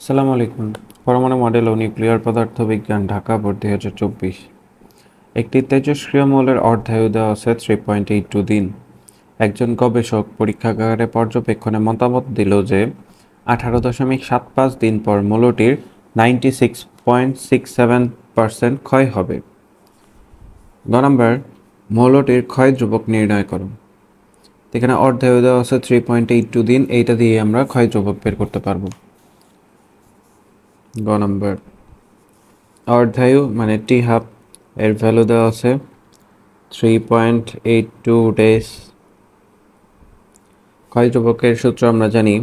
আসসালামু আলাইকুম। পরমাণু মডেল ও নিউক্লিয়ার পদার্থবিজ্ঞান, ঢাকা বোর্ড 2024। একটি তেজস্ক্রিয় মৌলের অর্ধায়ু দেওয়া আছে 3.82 দিন। একজন গবেষক পরীক্ষাগারে পর্যবেক্ষণে মতামত দিল যে 18.75 দিন পর মৌলটির 96.67% ক্ষয় হবে। নম্বর, মৌলটির ক্ষয় ধ্রুবক নির্ণয় করো। এখানে অর্ধায়ু দেওয়া আছে 3.82 দিন, এইটা দিয়ে আমরা ক্ষয় ধ্রুবক বের করতে পারবো। নম্বর, অর্ধায়ু মানে টি হাফ, এর ভ্যালু দেওয়া আছে 3.82 ডেজ। ক্ষয় ধ্রুবকের সূত্র আমরা জানি,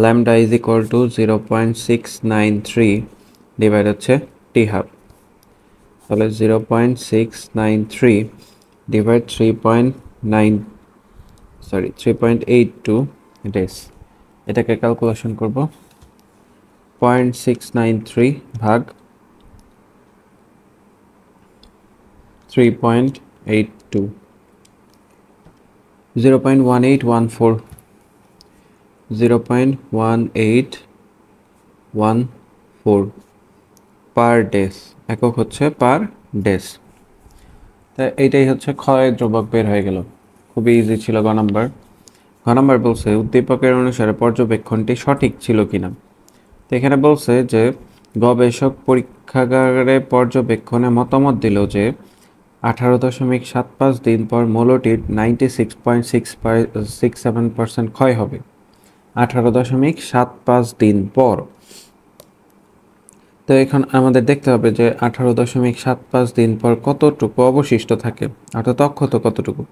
lambda is equal two 0.693 divide হচ্ছে টি হাফ। তাহলে 0.693 ডিভাইড 3.82 ডেজ, এটাকে ক্যালকুলেশন করব। 0.693 ভাগ 3.82, 0.1814, 0.1814 পার ডেজ, একক হচ্ছে পার ডেজ। তা এইটাই হচ্ছে ক্ষয় ধ্রুবক বের হয়ে গেল। খুবই ইজি ছিল। গ নাম্বার বলছে উদ্দীপকের অনুসারে পর্যবেক্ষণটি সঠিক ছিল কিনা। তো এখানে বলছে যে গবেষক পরীক্ষাগারে পর্যবেক্ষণে মতামত দিল যে 18.75 দিন পর মৌলটির 96.67% ক্ষয় হবে। 18.75 দিন পর। তো এখন আমাদের দেখতে হবে যে 18.75 দিন পর কতটুকু অবশিষ্ট থাকে, অর্থাৎ অক্ষত কতটুকু।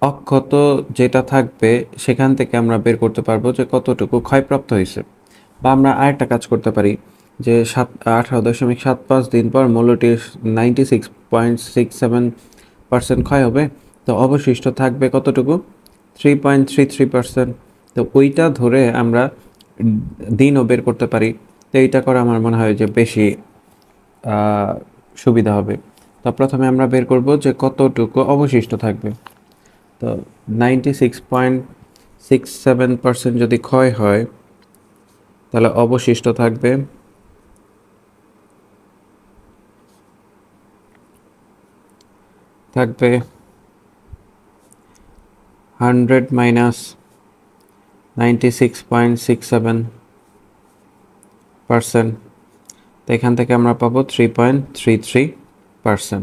অক্ষত যেটা থাকবে সেখান থেকে আমরা বের করতে পারবো যে কতটুকু ক্ষয়প্রাপ্ত হয়েছে। বা আমরা আরেকটা কাজ করতে পারি যে 18.75 দিন পর মৌলটির 96.67% ক্ষয় হবে, তো অবশিষ্ট থাকবে কতটুকু, 3.33%। তো ওইটা ধরে আমরা দিনও বের করতে পারি। তো এইটা করা আমার মনে হয় যে বেশি সুবিধা হবে। তো প্রথমে আমরা বের করব যে কতটুকু অবশিষ্ট থাকবে। তো 96.67% যদি ক্ষয় হয়, তাহলে অবশিষ্ট থাকবে 100 মাইনাস 96.67%। তো এখান থেকে আমরা পাবো 3.33%।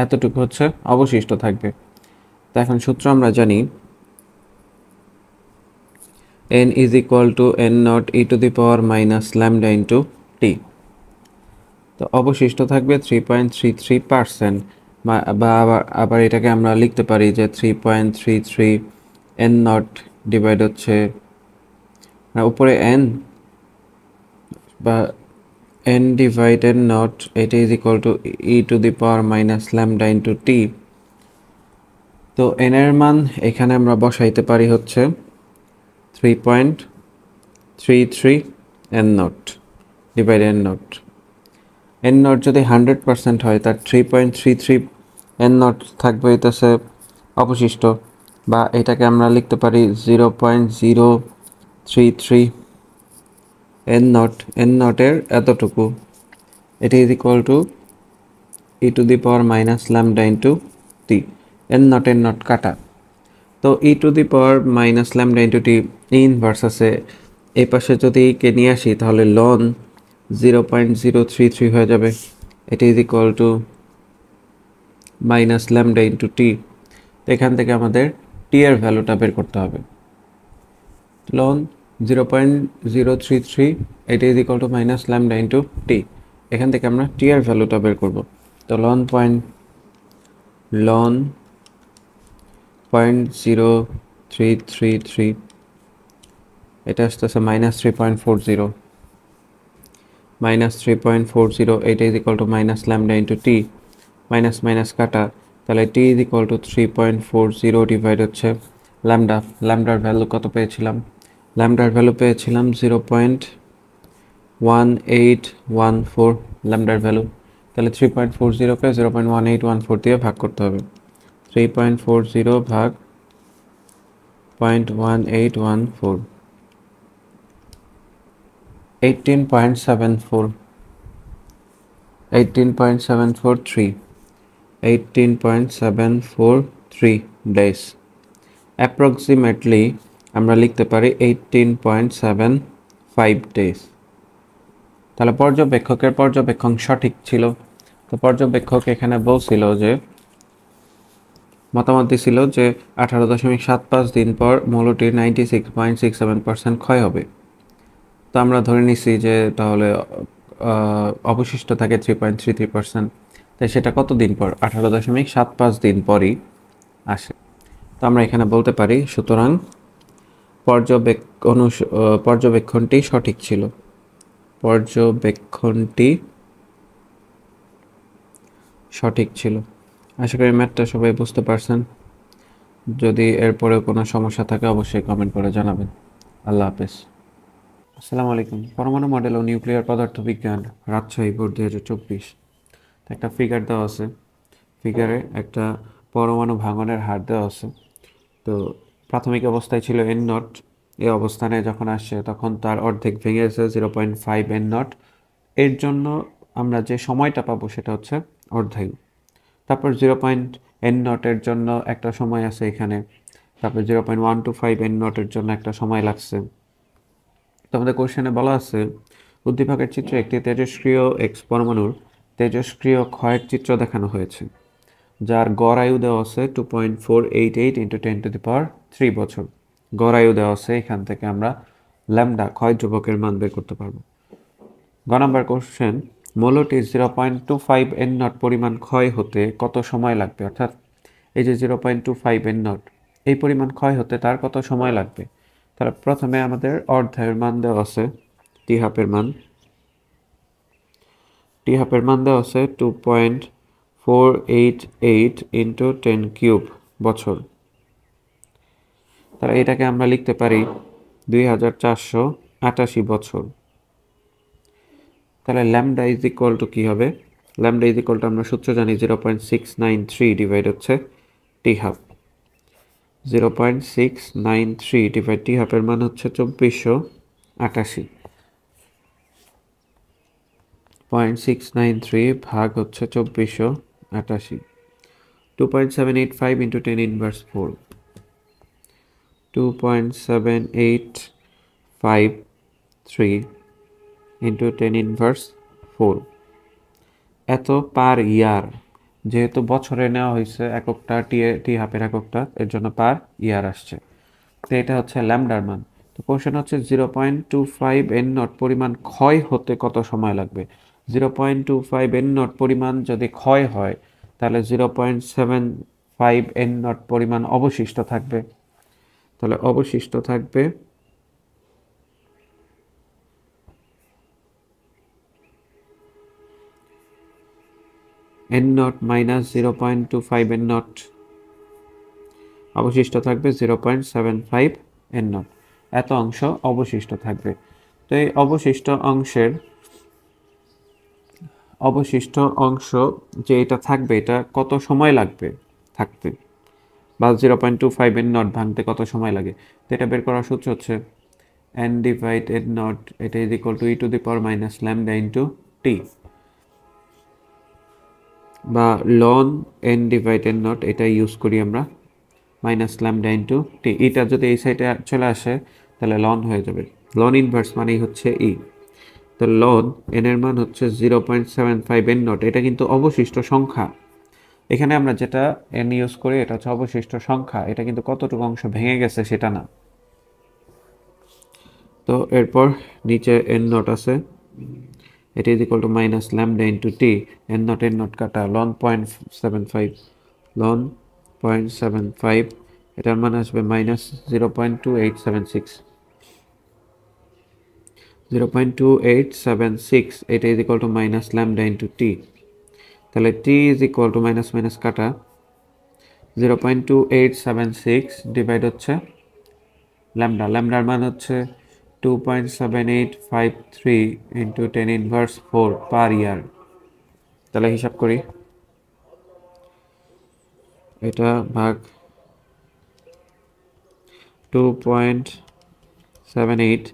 এতটুকু হচ্ছে অবশিষ্ট থাকবে। তো এখন সূত্র আমরা জানি, n is equal to n naught e to the power minus lambda into t। তো অবশিষ্ট থাকবে 3.33%, বা আবার এটাকে আমরা লিখতে পারি যে 3.33 n naught ডিভাইড হচ্ছে উপরে n বা n ডিভাইড n naught, এটা is equal to e to the power minus lambda into t। তো n এর মান এখানে আমরা বসাইতে পারি হচ্ছে 3.33 n naught divide n naught। n naught যদি 100% হয়, তার 3.33 n naught থাকবে হইতেছে অবশিষ্ট, বা এটাকে আমরা লিখতে পারি 0.033 n naught। n naught এর এতটুকু, এটা is equal to e to the power minus lambda into t। n naught n naught কাটা, তো e to the power minus lambda into t inverse আছে, এই পাশে যদি কে নিয়ে আসি তাহলে লন 0.033 হয়ে যাবে। এটা is equal to minus lambda into t. তো এখান থেকে আমাদের টি এর ভ্যালুটা বের করতে হবে। লন 0.033, এটা is equal to minus lambda into t. এখান থেকে আমরা টি এর ভ্যালুটা বের করব। তো লন 0.0333, এটা আসতেছে মাইনাস 3.40, মাইনাস 3.40, এটা is equal to minus lambda into T. Minus minus কাটা, তাহলে t is equal two 3.40 divide হচ্ছে ল্যামডা। ল্যামডার ভ্যালু কত পেয়েছিলাম? ল্যামডার ভ্যালু পেয়েছিলাম 0.1814 ল্যামডার ভ্যালু। তাহলে 3.40কে 0.1814 দিয়ে ভাগ করতে হবে। 3.40 ভাগ 0.1814, 18.74 18.743 18.743 days approximately আমরা লিখতে পারি 18.75 days। তাহলে পর্যবেক্ষকের পর্যবেক্ষণ সঠিক ছিল। তো পর্যবেক্ষক এখানে বলছিল যে মতামত দিছিল যে 18.75 দিন পর মৌলটির 96.67% ক্ষয় হবে। তো আমরা ধরে নিছি যে তাহলে অবশিষ্ট থাকে 3.33%। তাই সেটা কত দিন পর? 18.75 দিন পরই আসে। তো আমরা এখানে বলতে পারি সুতরাং পর্যবেক্ষণটি সঠিক ছিল। পর্যবেক্ষণটি সঠিক ছিল। আশা করি ম্যাথটা সবাই বুঝতে পারছেন। যদি এরপরে কোনো সমস্যা থাকে অবশ্যই কমেন্ট করে জানাবেন। আল্লাহ হাফেজ। আসসালামু আলাইকুম। পরমাণু মডেল ও নিউক্লিয়ার পদার্থবিজ্ঞান, রাজশাহী বোর্ড 2024। একটা ফিগার দেওয়া আছে। ফিগারে একটা পরমাণু ভাঙনের হার দেওয়া আছে। তো প্রাথমিক অবস্থায় ছিল এন নট, এই অবস্থানে যখন আসছে তখন তার অর্ধেক ভেঙে গেছে 0.5 এন নট। এর জন্য আমরা যে সময়টা পাবো সেটা হচ্ছে অর্ধায়ু। তারপর 0.n0 জন্য একটা সময় আছে এখানে। তারপর 0.125 n0 জন্য একটা সময় লাগছে। তো আমাদের কোশ্চেনে বলা আছে উদ্দীপকের চিত্রে একটি তেজস্ক্রিয় এক্স পরমাণুর তেজস্ক্রিয় ক্ষয়ের চিত্র দেখানো হয়েছে, যার গড় আয়ু দেওয়া আছে 2.488 × 10⁻³ বছর। গড় আয়ু দেওয়া আছে, এখান থেকে আমরা ল্যামডা ক্ষয় ধ্রুবকের মান বের করতে পারবো। গ নাম্বার কোশ্চেন, মৌলটি 0.25 n0 পরিমাণ ক্ষয় হতে কত সময় লাগবে? অর্থাৎ এই যে 0.25 n0 এই পরিমাণ ক্ষয় হতে তার কত সময় লাগবে? তাহলে প্রথমে আমাদের অর্ধায়ুর মান দেওয়া আছে, টি হাফের মান দেওয়া আছে 2.488 × 10³ বছর। তাহলে এটাকে আমরা লিখতে পারি 2488 বছর। তাহলে ল্যামডা ইজ ইকুয়াল টু কী হবে? ল্যামডা ইজ ইকুয়াল টু আমরা সূত্র জানি 0.693 ডিভাইড হচ্ছে টি হাফ। 0.693 ডিভাইড টি হাফের মান হচ্ছে 2488। 0.693 ভাগ হচ্ছে 2488। 2.785 × 10⁻⁴। 2.785 × 10⁻⁴ এত পার ইয়ার। যেহেতু বছরে নেওয়া হয়েছে এককটা, টি হাফের এককটা, এর জন্য পার ইয়ার আসছে। তো এটা হচ্ছে ল্যামডার মান। তো কোশ্চেন হচ্ছে 0.25 n0 পরিমাণ ক্ষয় হতে কত সময় লাগবে? 0.25 n0 পরিমাণ যদি ক্ষয় হয় তাহলে 0.75 n0 পরিমাণ অবশিষ্ট থাকবে। তাহলে অবশিষ্ট থাকবে n0 মাইনাস 0.25 n0, অবশিষ্ট থাকবে 0.75 n0। এত অংশ অবশিষ্ট থাকবে। তো এই অবশিষ্ট অংশ যে এটা থাকবে, এটা কত সময় লাগবে থাকতে, বা 0.25 n0 ভাঙতে কত সময় লাগে? তো এটা বের করার সূত্র হচ্ছে n ডিভাইড n0, এটা is equal to e to the power minus lambda into t, বা লন n ডিভাইড n0, এটা ইউজ করি আমরা মাইনাস ল্যামডা ইন্টু টি। এটা যদি এই সাইডে চলে আসে তাহলে লন হয়ে যাবে। লন ইনভার্স মানেই হচ্ছে ই। তো লন এন এর মান হচ্ছে 0.75 n0। এটা কিন্তু অবশিষ্ট সংখ্যা। এখানে আমরা যেটা এন ইউজ করি এটা হচ্ছে অবশিষ্ট সংখ্যা, এটা কিন্তু কতটুকু অংশ ভেঙে গেছে সেটা না। তো এরপর নিচে n0 আছে, এটা is equal to minus lambda into T. n0 কাটা, লন 0.75, লন 0.75, এটার মান আসবে মাইনাস 0.2876। 0.2876, এটা is equal to minus lambda into t. তাহলে t is equal to minus minus কাটা, 0.2876 ডিভাইড হচ্ছে ল্যামডা। ল্যামডার মান হচ্ছে 2.7853 × 10⁻⁴ পার ইয়ার। তাহলে হিসাব করি, এটা ভাগ 2.7853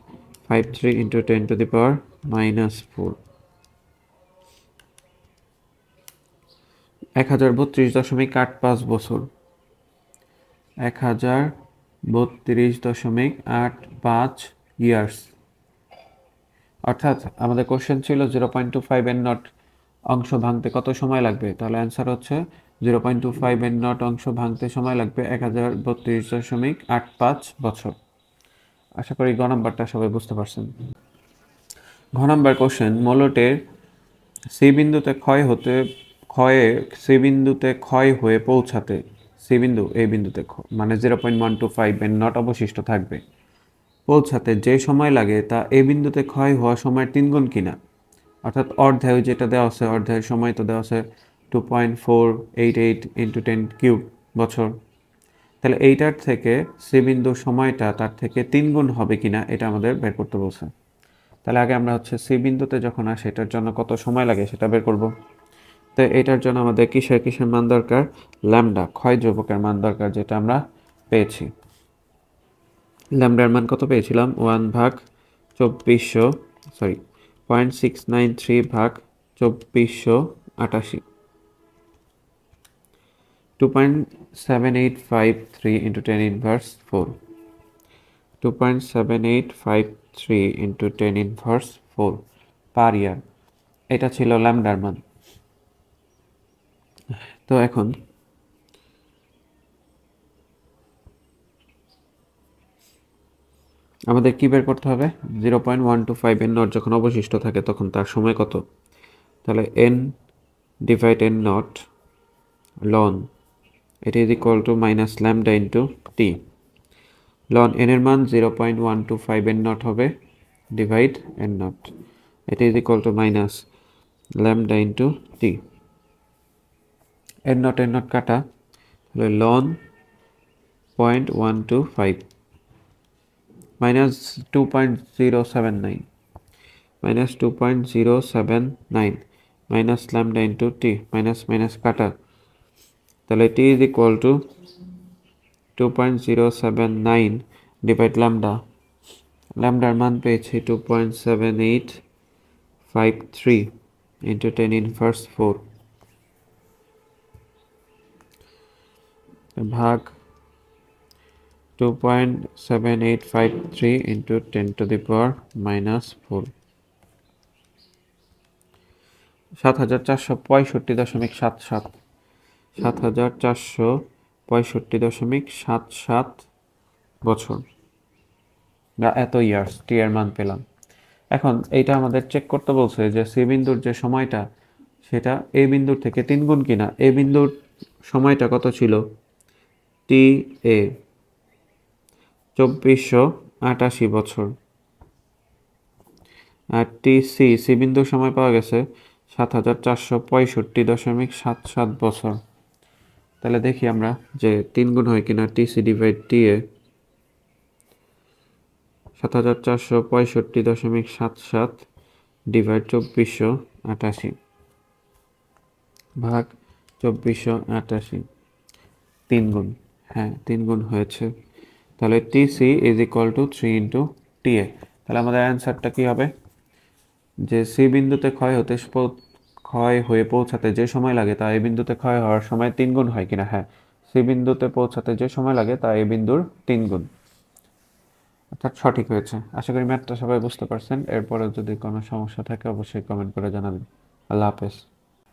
53 into 10 to the power minus 4 1032.85 বছর 1032.85 ইয়ার্স অর্থাৎ আমাদের কোশ্চেন ছিল 0.25 এন নট অংশ ভাঙতে কত সময় লাগবে, তাহলে অ্যান্সার হচ্ছে 0.25 এন নট অংশ ভাঙতে সময় লাগবে 1032.85 বছর। আশা করি গ নাম্বারটা সবাই বুঝতে পারছেন। ঘ নাম্বার কোশ্চেন, মৌলটির সি বিন্দুতে ক্ষয় হয়ে পৌঁছাতে সি বিন্দু এই বিন্দুতে মানে 0.125 এন নট অবশিষ্ট থাকবে, পৌঁছাতে যে সময় লাগে তা এই বিন্দুতে ক্ষয় হওয়া সময়ের 3 গুণ কিনা। অর্থাৎ অর্ধায়ু যেটা দেওয়া আছে, অর্ধায়ু সময় তো দেওয়া আছে 2.488 ইন্টু 10 কিউব বছর। তাহলে এইটার থেকে সি বিন্দুর সময়টা তার থেকে 3 গুণ হবে কিনা এটা আমাদের বের করতে বলছে। তাহলে আগে আমরা হচ্ছে সি বিন্দুতে যখন আসে এটার জন্য কত সময় লাগে সেটা বের করব। তো এটার জন্য আমাদের কিসের মান দরকার, ল্যামডা ক্ষয় ধ্রুবকের মান দরকার, যেটা আমরা পেয়েছি। ল্যামডার মান কত পেয়েছিলাম, 0.693 ভাগ 2488, 2.7853 into 10 inverse 4, 2.7853 into 10 inverse 4 per ইয়ার। এটা ছিল ল্যামডার মান। তো এখন আমাদের কি বের করতে হবে, 0.125 এন নট যখন অবশিষ্ট থাকে তখন তার সময় কত। তাহলে n divide n naught ln এটা is equal to minus lambda into T. Ln n এর মান 0.125 এন নট হবে ডিভাইড এন নট, এটা is equal to minus lambda into t. N naught কাটা, তাহলে ln 0.125 minus 2.079 minus 2.079 minus lambda into t minus কাটা, তাহলে t is equal to 2.079 divide lambda, lambdaর মান পেয়েছি 2.7853 into 10 inverse 4 ভাগ 2.7853 into 10 to the power minus 4, 7465.77 7465.77 বছর বা এত ইয়ার্স টি এর মান পেলাম। এখন এইটা আমাদের চেক করতে বলছে যে সি বিন্দুর যে সময়টা সেটা এ বিন্দুর থেকে 3 গুণ কিনা। এ বিন্দুর সময়টা কত ছিল, টি এ 2488 বছর, আর টি সি বিন্দুর সময় পাওয়া গেছে 7465.77 বছর। তাহলে দেখি আমরা যে 3 গুণ হয় কিনা, টি সি ডিভাইড টি এ 7465.77 ডিভাইড 2488 ভাগ 2488, 3 গুণ, হ্যাঁ 3 গুণ হয়েছে। তাহলে t c is equal to 3 into t এ। তাহলে আমাদের অ্যান্সারটা কী হবে, যে সি বিন্দুতে ক্ষয় হয়ে পৌঁছাতে যে সময় লাগে তা এই বিন্দুতে ক্ষয় হওয়ার সময় 3 গুণ হয় কিনা। হ্যাঁ, সি বিন্দুতে পৌঁছাতে যে সময় লাগে তা এই বিন্দুর 3 গুণ, অর্থাৎ সঠিক হয়েছে। আশা করি ম্যাথটা সবাই বুঝতে পারছেন। এরপরে যদি কোনো সমস্যা থাকে অবশ্যই কমেন্ট করে জানাবেন। আল্লাহ হাফেজ।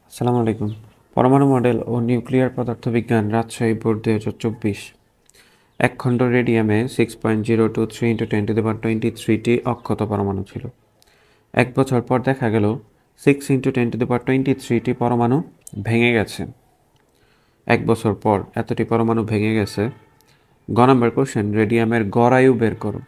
আসসালামু আলাইকুম। পরমাণু মডেল ও নিউক্লিয়ার পদার্থবিজ্ঞান, রাজশাহী বোর্ড 2024। এক খণ্ড রেডিয়ামে 6.023 into 10 to the power 23টি অক্ষত পরমাণু ছিল। 1 বছর পর দেখা গেল 6 into 10 to the power 23টি পরমাণু ভেঙে গেছে। 1 বছর পর এতটি পরমাণু ভেঙে গেছে। গ নম্বর কোশ্চেন, রেডিয়ামের গড়ায়ু বের করো।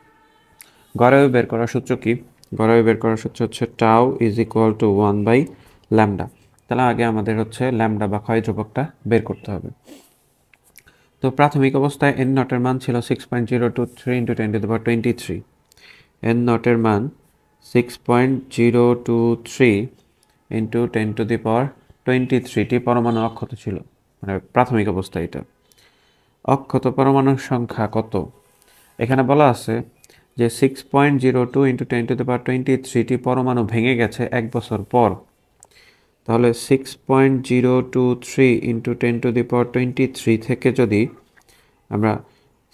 গড়ায়ু বের করার সূত্র কি, গড়ায়ু বের করার সূত্র হচ্ছে টাউ ইজ ইকুয়াল টু 1/ল্যামডা। তাহলে আগে আমাদের হচ্ছে ল্যামডা বা ক্ষয় ধ্রুবকটা বের করতে হবে। তো প্রাথমিক অবস্থায় এন নটের মান ছিল 6.023 into 10 to the power 23। N নটের মান 6.023 into 10 to the power 23টি পরমাণু অক্ষত ছিল, মানে প্রাথমিক অবস্থায়। এটা অক্ষত পরমাণুর সংখ্যা কত, এখানে বলা আছে যে 6.02 ইন্টু 10⁻23টি পরমাণু ভেঙে গেছে 1 বছর পর, তাহলে 6.023 ইন্টু 10⁻23 থেকে যদি আমরা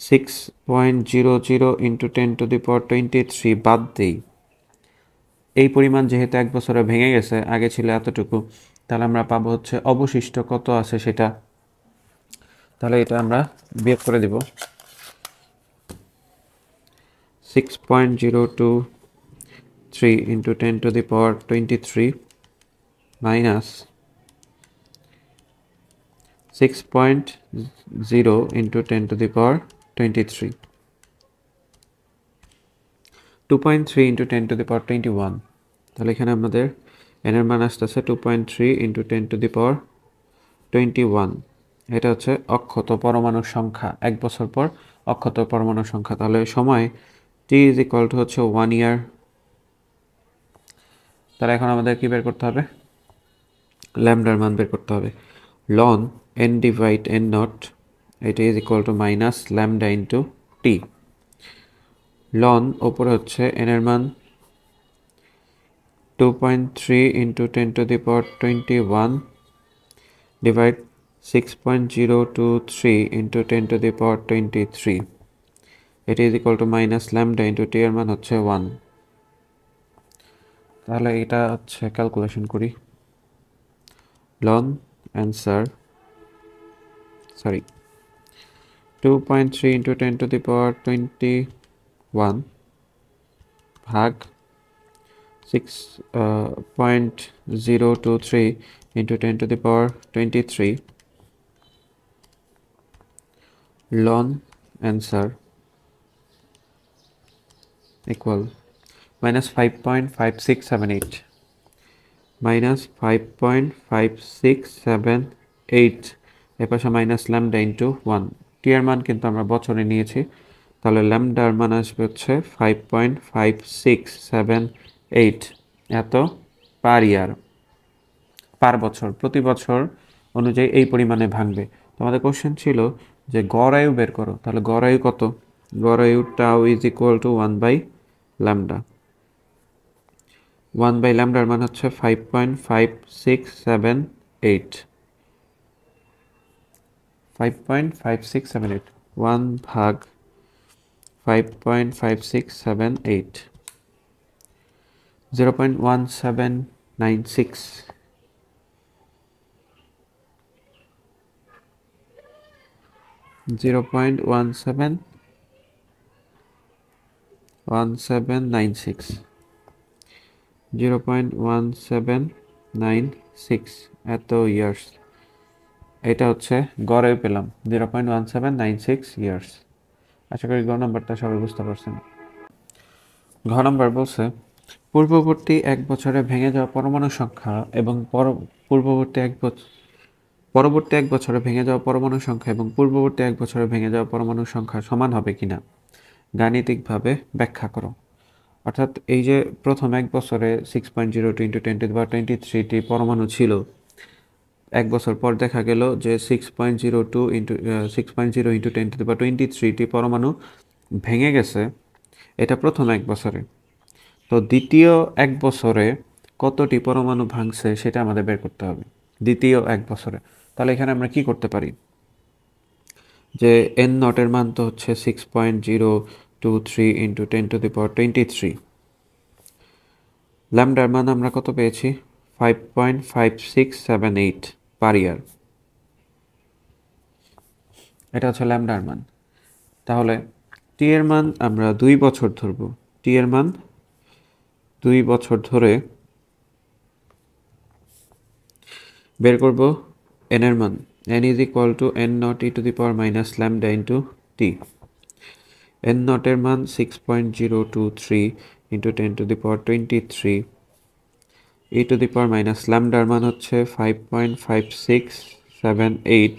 6.00 ইন্টু 10⁻23 বাদ দিই, এই পরিমাণ যেহেতু 1 বছরে ভেঙে গেছে, আগে ছিল এতটুকু, তাহলে আমরা পাবো হচ্ছে অবশিষ্ট কত আছে সেটা। তাহলে এটা আমরা বিয়োগ করে দিব, 6.023 ইন্টু 10⁻23 মাইনাস 6.0 ইন্টু 10⁻23, 2.3 ইন্টু 10⁻21। তাহলে এখানে আমাদের n এর মান আসতেছে 2.3 ইন্টু 10⁻21। এটা হচ্ছে অক্ষত পরমাণুর সংখ্যা, 1 বছর পর অক্ষত পরমাণুর সংখ্যা। তাহলে সময় t ইজ ইকুয়াল টু হচ্ছে 1 ইয়ার। তাহলে এখন আমাদের কি বের করতে হবে? ল্যামডার মান বের করতে হবে। ln n divide n naught, এটা is equal to minus lambda into t. ln ওপরে হচ্ছে n এর মান 2.3 ইন্টু 10⁻21 ডিভাইড 6.023 ইন্টু 10⁻23, এটা is equal to minus lambda into t এর মান হচ্ছে 1। তাহলে এটা হচ্ছে ক্যালকুলেশন করি। ln অ্যান্সার 2.3 ইন্টু 10⁻21 ভাগ 6.023 into 10⁻23 ln answer equal minus 5.5678 minus 5.5678 এর পাশে মাইনাস ল্যামডা ইন্টু 1। টি এর মান কিন্তু আমরা বছরে নিয়েছি, তাহলে ল্যামডার মান আসবে হচ্ছে 5.5678 এত পার ইয়ার, পার বছর, প্রতি বছর অনুযায়ী এই পরিমাণে ভাঙবে। তো আমাদের কোশ্চেন ছিল যে গড় আয়ু বের করো, তাহলে গড় আয়ু কত? গড় আয়ু টাউ ইজ ইকুয়াল টু 1/λ। 1/λ মান হচ্ছে 5.5678, 5.5678 1 ভাগ 5.5678 0.1796, 0.1796 এত ইয়ার্স। এটা হচ্ছে গড়ে পেলাম 0.1796 ইয়ার্স। আশা করি গ নম্বরটা সবাই বুঝতে পারছেন। ঘ নম্বর বলছে পূর্ববর্তী 1 বছরে ভেঙে যাওয়া পরমাণু সংখ্যা এবং পরবর্তী 1 বছরে ভেঙে যাওয়া পরমাণু সংখ্যা এবং পূর্ববর্তী 1 বছরে ভেঙে যাওয়া পরমাণু সংখ্যা সমান হবে কিনা গাণিতিকভাবে ব্যাখ্যা করো। অর্থাৎ এই যে প্রথম 1 বছরে 6.02 ইন্টু 10⁻23টি পরমাণু ছিল, 1 বছর পর দেখা গেল যে 6.02 ইন্টু 6.0 ইন্টু 10⁻23টি পরমাণু ভেঙে গেছে, এটা প্রথম 1 বছরে। তো দ্বিতীয় 1 বছরে কতটি পরমাণু ভাঙছে সেটা আমাদের বের করতে হবে দ্বিতীয় 1 বছরে। তাহলে এখানে আমরা কি করতে পারি, যে এন নটের মান তো হচ্ছে 6.023 ইন্টু 10⁻23, ল্যামডার মান আমরা কত পেয়েছি 5.5678 পার ইয়ার, এটা হচ্ছে ল্যামডার মান। তাহলে টি এর মান আমরা 2 বছর ধরব, টি এর মান 2 বছর ধরে বের করব n এর মান। n is equal to n naught e to the power minus lambda into t। n naught এর মান 6.023 into 10⁻23, e to the power minus lambda এর মান হচ্ছে 5.5678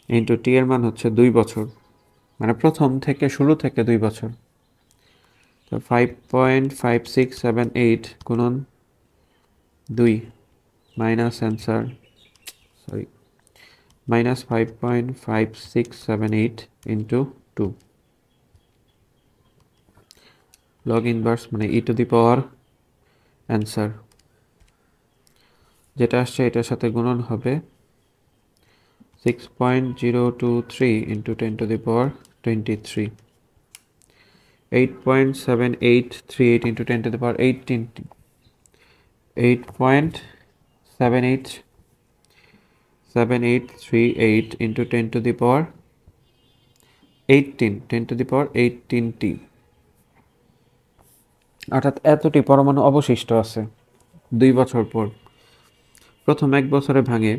into t এর মান হচ্ছে 2 বছর, মানে প্রথম থেকে শুরু থেকে 2 বছর। তো 5.5678 গুণন 2 minus answer minus 5.5678 into 2, log inverse মানে ই টু দি পাওয়ার অ্যান্সার যেটা আসছে এটার সাথে গুণন হবে 6.023 into 10 two the power 23, 8.7838 into 10 to the power 18, 8.7838 into 10 to the power 18, 10 to the power 18t, অর্থাৎ এতটি পরমাণু অবশিষ্ট আছে 2 বছর পর। প্রথম এক বছরে ভাঙে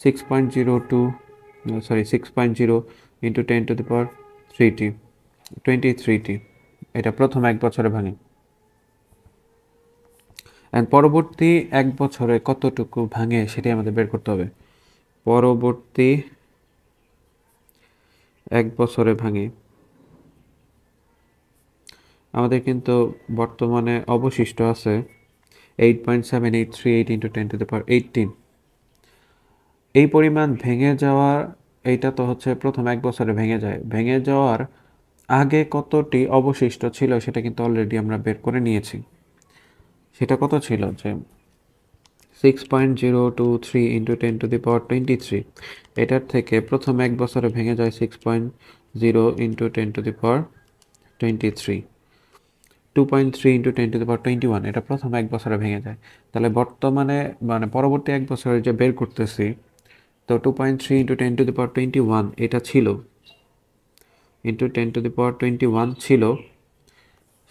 6.0 into 10 to the power 3t, 23t, এটা প্রথম এক বছরে ভাঙে। এন্ড পরবর্তী এক বছরে কতটুকু ভাঙে সেটাই আমাদের বের করতে হবে। পরবর্তী এক বছরে ভাঙে আমাদের কিন্তু বর্তমানে অবশিষ্ট আছে 8.7838 into 10 to the power 18। এই পরিমাণ ভেঙে যাওয়ার এইটা তো হচ্ছে প্রথম এক বছরে ভেঙে যায়। ভেঙে যাওয়ার আগে কতটি অবশিষ্ট ছিল সেটা কিন্তু অলরেডি আমরা বের করে নিয়েছি। সেটা কত ছিল যে 6.023 into 10 to the power 23, এটার থেকে প্রথম এক বছরে ভেঙে যায় 6.0 into 10 to the power 23, 2.3 into 10 to the power 21, এটা প্রথম এক বছরে ভেঙে যায়। তাহলে বর্তমানে মানে পরবর্তী এক বছরে যে বের করতেছি তো 2.3 into 10 to the power 21 এটা ছিল into 10 to the power 21 ছিল,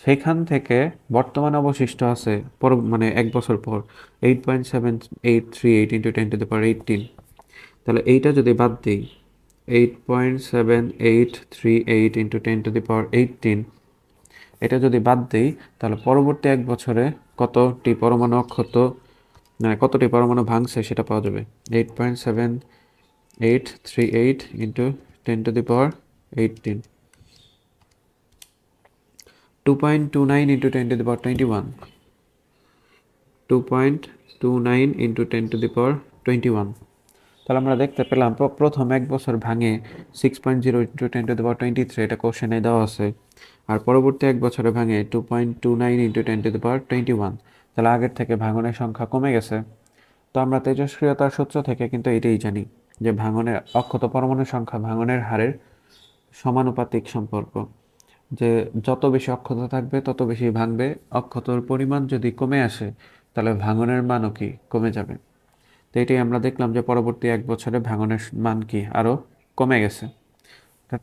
সেখান থেকে বর্তমানে অবশিষ্ট আছে মানে এক বছর পর 8.7838 into 10 to the power 18। তাহলে এইটা যদি বাদ দিই 8.7838 into 10 to the power 18, এটা যদি বাদ দিই তাহলে পরবর্তী এক বছরে কতটি পরমাণু অক্ষত মানে কতটি পরমাণু ভাঙছে সেটা পাওয়া যাবে। 8.7838 into 10 to the power 18, 2.29 into 10 to the power 21, 2.29 into 10 to the power 21। তাহলে আমরা দেখতে পেলাম প্রথম এক বছর ভাঙে 6.0 into 10 to the power 23, এটা কোশ্চেনে দেওয়া আছে। আর পরবর্তী এক বছরে ভাঙে 2.29 into 10 to the power 21। তাহলে আগের থেকে ভাঙনের সংখ্যা কমে গেছে। তো আমরা তেজস্ক্রিয়তার সূত্র থেকে কিন্তু এটাই জানি যে ভাঙনের অক্ষত পরমাণুর সংখ্যা ভাঙনের হারের সমানুপাতিক সম্পর্ক, যে যত বেশি অক্ষত থাকবে তত বেশি ভাঙবে, অক্ষতর পরিমাণ যদি কমে আসে তাহলে ভাঙনের মানও কি কমে যাবে। তো এটাই আমরা দেখলাম যে পরবর্তী এক বছরে ভাঙনের মান কি আরও কমে গেছে,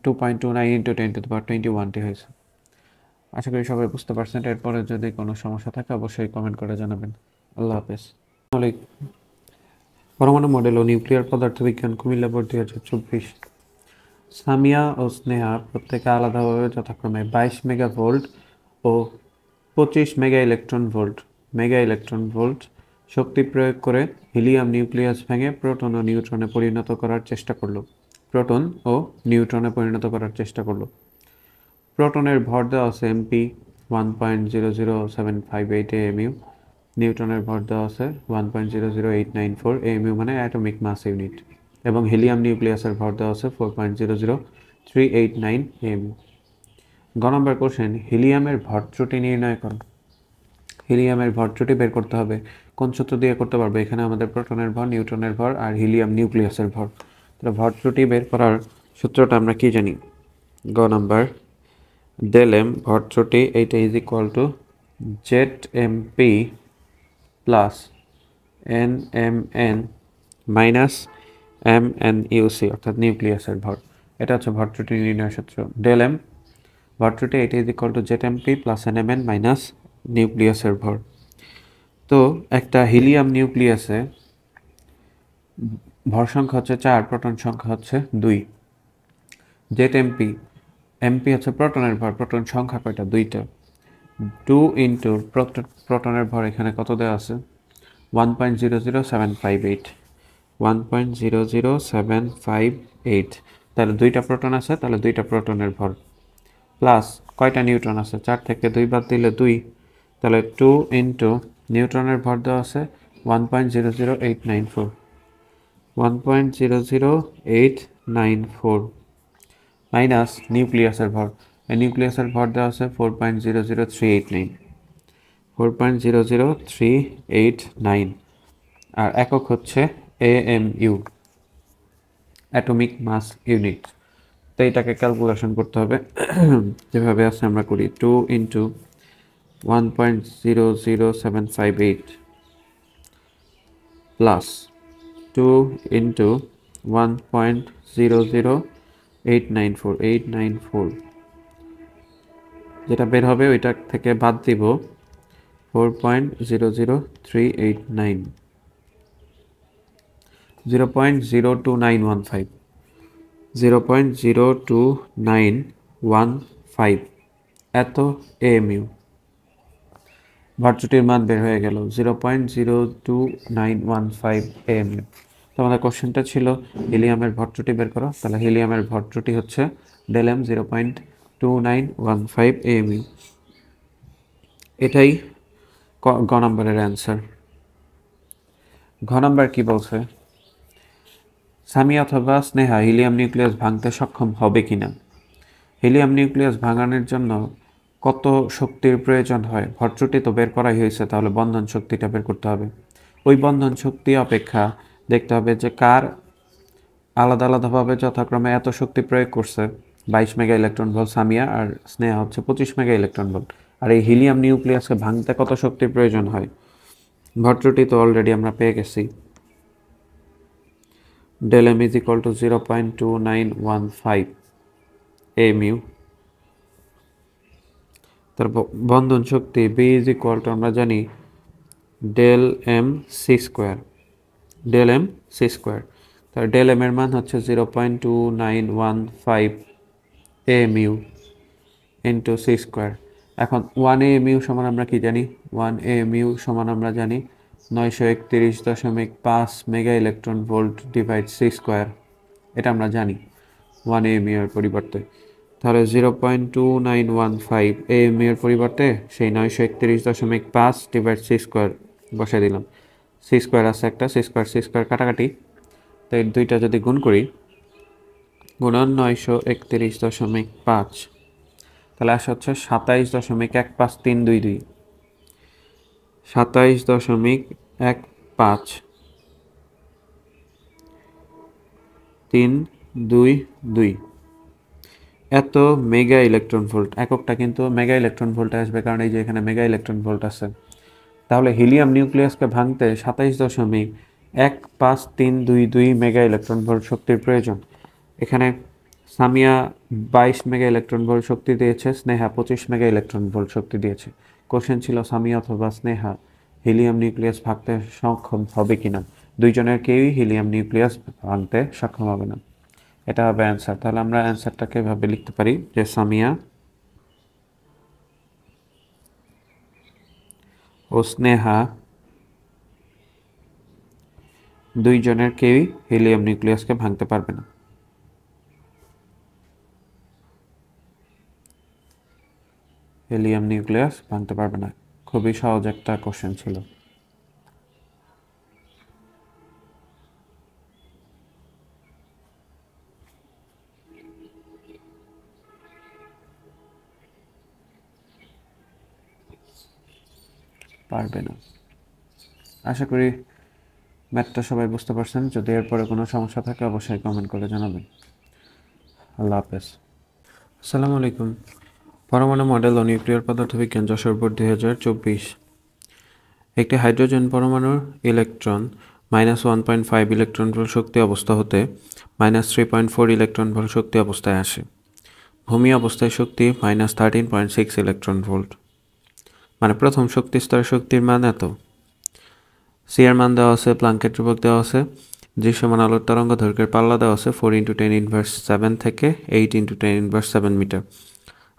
2.29 into 10 to the power 21টি হয়েছে। আশা করি সবাই বুঝতে পারছেন। এরপরে যদি কোনো সমস্যা থাকে অবশ্যই কমেন্ট করে জানাবেন। আল্লাহ হাফেজ। পরমাণু মডেল ও নিউক্লিয়ার পদার্থবিজ্ঞান, কুমিল্লা বোর্ড 2024। সামিয়া ও স্নেহা প্রত্যেকে আলাদাভাবে যথাক্রমে 22 মেগাভোল্ট ও 25 মেগা ইলেকট্রন ভোল্ট শক্তি প্রয়োগ করে হিলিয়াম নিউক্লিয়াস ভেঙে প্রোটন ও নিউট্রনে পরিণত করার চেষ্টা করলো। প্রোটনের ভর দেওয়া আছে MP 1.00758 AMU, নিউট্রনের ভর দেওয়া আছে 1.00894 AMU মানে অ্যাটমিক মাস ইউনিট, এবং হিলিয়াম নিউক্লিয়াসের ভর দেওয়া আছে 4.00389 AMU। গ নম্বর কোশ্চেন, হিলিয়ামের ভর ত্রুটি নির্ণয় করুন। হিলিয়ামের ভর ত্রুটি বের করতে হবে কোন সূত্র দিয়ে করতে পারবে? এখানে আমাদের প্রোটনের ভর, নিউট্রনের ভর আর হিলিয়াম নিউক্লিয়াসের ভর। তাহলে ভর ত্রুটি বের করার সূত্রটা আমরা কি জানি? গ নাম্বার del m ভর ত্রুটি এইটা is equal two ZMP plus NMN minus MNUC অর্থাৎ নিউক্লিয়াসের ভর। এটা হচ্ছে ভর ত্রুটি নির্ণয় সূত্র। del m ভর ত্রুটি এটা is equal two ZMP plus NMN minus নিউক্লিয়াসের ভর। তো একটা হিলিয়াম নিউক্লিয়াসে ভর সংখ্যা হচ্ছে 4, প্রোটন সংখ্যা হচ্ছে 2। ZMP, MP হচ্ছে প্রোটনের ভর, প্রোটন সংখ্যা কয়টা? 2টা। 2 ইন্টু প্রোটনের ভর এখানে কত দেওয়া আছে? 1.00758, 1.00758। তাহলে 2টা প্রোটন আছে, তাহলে 2টা প্রোটনের ভর প্লাস কয়টা নিউট্রন আছে? 4 থেকে 2 বাদ দিলে 2, তাহলে 2 ইন্টু নিউট্রনের ভর দেওয়া আছে 1.00894, 1.00894 মাইনাস নিউক্লিয়াসের ভর, নিউক্লিয়াসের ভর দেওয়া আছে 4.00389, 4.00389, আর একক হচ্ছে AMU, অ্যাটমিক মাস ইউনিট। তো এটাকে ক্যালকুলেশন করতে হবে যেভাবে আছে আমরা করি, 2 ইন্টু 1.00758 প্লাস 2 ইন্টু 1.00894 যেটা বের হবে ওইটা থেকে বাদ দিব 4.00389, 0.02915, 0.02915 এত AMU। ভরচুটির মান বের হয়ে গেল 0.02915 AMU। তো আমাদের কোশ্চেনটা ছিল হিলিয়ামের ভরচুটি বের করো, তাহলে হিলিয়ামের ভরচুটি হচ্ছে ΔM 0.2915 AMU। এটাই গ নম্বরের অ্যান্সার। ঘ নম্বর কি বলছে, সামি অথবা স্নেহা হিলিয়াম নিউক্লিয়াস ভাঙতে সক্ষম হবে কিনা। হিলিয়াম নিউক্লিয়াস ভাঙানোর জন্য কত শক্তির প্রয়োজন হয়, ভরচুটি তো বের করাই হয়েছে, তাহলে বন্ধন শক্তিটা বের করতে হবে। ওই বন্ধন শক্তি অপেক্ষা দেখতে হবে যে কার আলাদা আলাদাভাবে যথাক্রমে এত শক্তি প্রয়োগ করছে। 22 মেগা ইলেকট্রন ভোল্ট সামিয়া, আর স্নেহা হচ্ছে 25 মেগা ইলেকট্রন ভোল্ট। আর এই হিলিয়াম নিউক্লিয়াসকে ভাঙতে কত শক্তির প্রয়োজন হয়, ভরচুটি তো অলরেডি আমরা পেয়ে গেছি। ΔM is equal to 0.2915 AMU। তার বন্ধন শক্তি B is equal to আমরা জানি ΔM C square, ΔM C square. তার ΔM এর মান হচ্ছে 0.2915 AMU ইন্টু C স্কোয়ার। এখন 1 AMU সমান আমরা কি জানি, 1 AMU সমান আমরা জানি 931.5 mega electron volt divide C square, এটা আমরা জানি 1 AMU এর পরিবর্তে। তাহলে 0.2915 AMU এর পরিবর্তে সেই 931.5 ডিভাইড C স্কোয়ার বসাই দিলাম। C স্কোয়ার আছে একটা, C স্কোয়ার কাটাকাটি, তো এই দুইটা যদি গুণ করি, গুণন 931.5, তাহলে আসে হচ্ছে 27.15322, 27.15322 এত মেগা ইলেকট্রন ভোল্ট। এককটা কিন্তু মেগা ইলেকট্রন ভোল্টে আসবে, কারণ এই যে এখানে মেগা ইলেকট্রন ভোল্ট আছে। তাহলে হিলিয়াম নিউক্লিয়াসকে ভাঙতে 27.15322 মেগা ইলেকট্রন ভোল্ট শক্তির প্রয়োজন। এখানে সামিয়া 22 মেগা ইলেকট্রন ভোল্ট শক্তি দিয়েছে, স্নেহা 25 মেগা ইলেকট্রন ভোল্ট শক্তি দিয়েছে। কোশ্চেন ছিল সামিয়া অথবা স্নেহা হিলিয়াম নিউক্লিয়াস ভাঙতে সক্ষম হবে কিনা। দুইজনের কেউই হিলিয়াম নিউক্লিয়াস ভাঙতে সক্ষম হবে না, এটা হবে অ্যান্সার। তাহলে আমরা অ্যান্সারটাকে এভাবে লিখতে পারি যে সামিয়া ও স্নেহা দুইজনের কেউই হিলিয়াম নিউক্লিয়াসকে ভাঙতে পারবে না। হিলিয়াম নিউক্লিয়াস ভাঙতে পারবে না, খুবই সহজ একটা কোশ্চেন ছিল। পারবে না। আশা করি ম্যাথটা সবাই বুঝতে পারছেন। যদি এরপরে কোনো সমস্যা থাকে অবশ্যই কমেন্ট করে জানাবেন। আল্লাহ হাফেজ। আসসালামু আলাইকুম। পরমাণু মডেল ও নিউক্লিয়ার পদার্থবিজ্ঞান যশোর বোর্ড 2024। একটি হাইড্রোজেন পরমাণুর ইলেকট্রন -1.5 ইলেকট্রন ভোল্ট শক্তি অবস্থা হতে -3.4 ইলেকট্রন ভোল্ট শক্তি অবস্থায় আসে। ভূমি অবস্থায় শক্তি -13.6 ইলেকট্রন ভোল্ট। মানে প্রথম শক্তি স্তরের শক্তির মান এত। সি এর মান দেওয়া আছে, প্লাঙ্কের ধ্রুবক দেওয়া আছে, দৃশ্যমান আলোর তরঙ্গ দৈর্ঘ্যের পাল্লা দেওয়া আছে 4 × 10⁻7 থেকে 8 × 10⁻7 মিটার।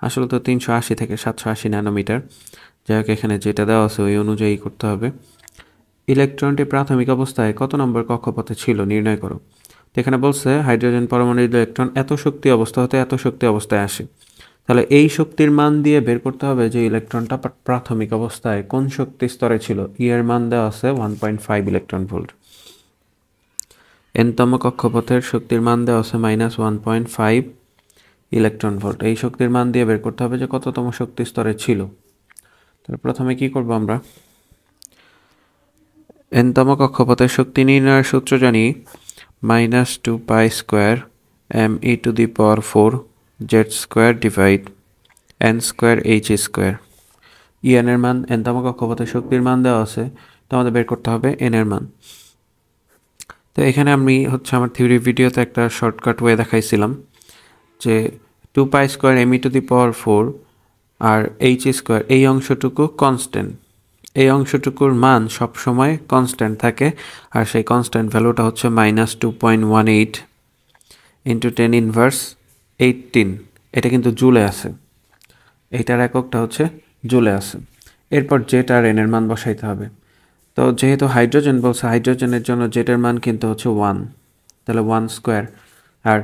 আসলে তো 380 থেকে 780 ন্যানোমিটার। যাই হোক, এখানে যেটা দেওয়া আছে ওই অনুযায়ী করতে হবে। ইলেকট্রনটি প্রাথমিক অবস্থায় কত নম্বর কক্ষপথে ছিল নির্ণয় করো। তো এখানে বলছে হাইড্রোজেন পরমাণুর ইলেকট্রন এত শক্তি অবস্থা হতে এত শক্তি অবস্থায় আসে। তাহলে এই শক্তির মান দিয়ে বের করতে হবে যে ইলেকট্রনটা প্রাথমিক অবস্থায় কোন শক্তি স্তরে ছিল। ই এর মান দেওয়া আছে 1.5 ইলেকট্রন ভোল্ট। এনতম কক্ষপথের শক্তির মান দেওয়া আছে -1.5 ইলেকট্রন ভোল্ট। এই শক্তির মান দিয়ে বের করতে হবে যে কততম শক্তি স্তরে ছিল। তাহলে প্রথমে কি করব আমরা, এনতম কক্ষপথের শক্তি নির্ণয়ের সূত্র জানি -2π² m e⁴ z² divide n² h²। en এর মান, এনতম কক্ষপথের শক্তির মান দেওয়া আছে, তো আমাদের বের করতে হবে n এর মান। তো এখানে আমি আমার থিওরি ভিডিওতে একটা শর্টকাট ওয়ে দেখাইছিলাম যে 2π² m e⁴ আর h² এই অংশটুকু কনস্ট্যান্ট, এই অংশটুকুর মান সবসময় কনস্ট্যান্ট থাকে, আর সেই কনস্ট্যান্ট ভ্যালুটা হচ্ছে -2.18 ইন্টু 10⁻18। এটা কিন্তু জুলে আছে, এইটার এককটা হচ্ছে জুলে আছে। এরপর জেট আর এন এর মান বসাইতে হবে। তো যেহেতু হাইড্রোজেন বলছে, হাইড্রোজেনের জন্য জেটের মান কিন্তু হচ্ছে 1, তাহলে 1²। আর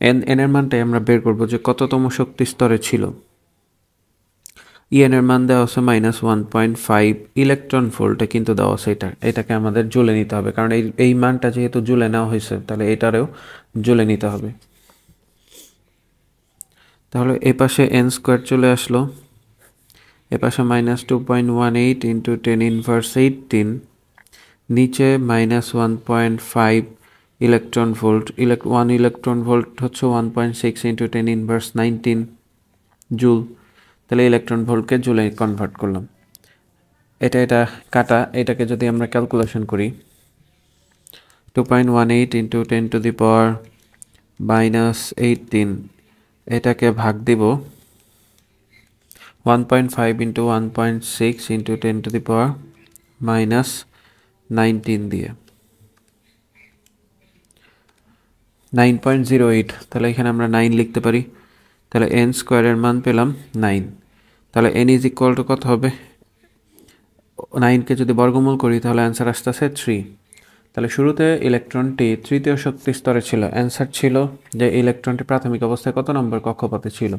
এন এর মানটাই আমরা বের করবো যে কততম শক্তি স্তরে ছিল। ইএন এর মান দেওয়া আছে -1.5 ইলেকট্রন ভোল্টে কিন্তু দেওয়া আছে। এটাকে আমাদের জুলে নিতে হবে, কারণ এই মানটা যেহেতু জুলে নেওয়া হয়েছে, তাহলে এটারেও জুলে নিতে হবে। তাহলে এ পাশে n² চলে আসলো, এ পাশে -2.18 ইন্টু 10⁻18, নিচে -1.5 ইলেকট্রন ভোল্ট। 1 ইলেকট্রন ভোল্ট হচ্ছে 1.6 ইন্টু 10⁻19 জুল। তাহলে ইলেকট্রন ভোল্টকে জুলে কনভার্ট করলাম। এটা কাটা, এটাকে যদি আমরা ক্যালকুলেশন করি, 2.18 ইন্টু 10⁻18, এটাকে ভাগ দিব 1.5 ইন্টু 1.6 ইন্টু 10⁻19 দিয়ে, 9.08। তাহলে এখানে আমরা 9 লিখতে পারি। তাহলে n² এর মান পেলাম 9। তাহলে n ইজ ইকুয়াল টু কত হবে, 9কে যদি বর্গমূল করি তাহলে অ্যান্সার আসতেছে 3। তাহলে শুরুতে ইলেকট্রনটি তৃতীয় শক্তি স্তরে ছিল। অ্যান্সার ছিল যে ইলেকট্রনটি প্রাথমিক অবস্থায় কত নম্বর কক্ষপথে ছিল।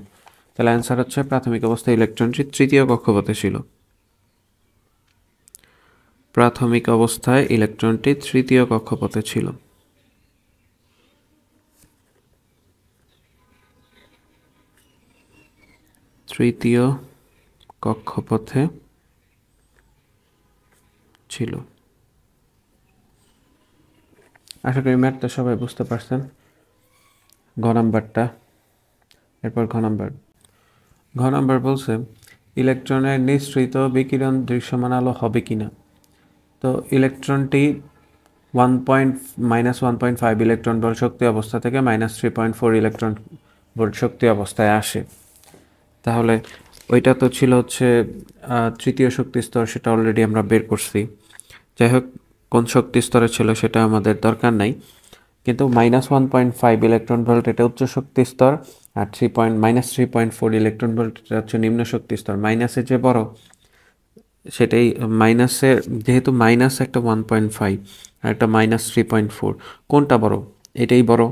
তাহলে অ্যান্সার হচ্ছে প্রাথমিক অবস্থায় ইলেকট্রনটি তৃতীয় কক্ষপথে ছিল। প্রাথমিক অবস্থায় ইলেকট্রনটি তৃতীয় কক্ষপথে ছিল। তৃতীয় কক্ষপথে ছিল। আশা করি ম্যাথটা সবাই বুঝতে পারছেন। ঘ নাম্বারটা, এরপর ঘ নাম্বার বলছে ইলেকট্রনের নিঃসৃত বিকিরণ দৃশ্যমান আলো হবে কিনা। তো ইলেকট্রনটি -1.5 ইলেকট্রন ভোল্ট শক্তি অবস্থা থেকে -3.4 ইলেকট্রন ভোল্ট শক্তি অবস্থায় আসে। তাহলে ওইটা তো ছিল হচ্ছে তৃতীয় শক্তি স্তর, সেটা অলরেডি আমরা বের করছি। যাই হোক, কোন শক্তি স্তরে ছিল সেটা আমাদের দরকার নাই, কিন্তু -1.5 ইলেকট্রন ভোল্ট এটা উচ্চ শক্তি স্তর, আর -3.4 ইলেকট্রন ভোল্ট এটা হচ্ছে নিম্ন শক্তি স্তর। মাইনাসের যে বড় সেটাই মাইনাসের, যেহেতু মাইনাস একটা 1.5 আর একটা -3.4, কোনটা বড়? এটাই বড়,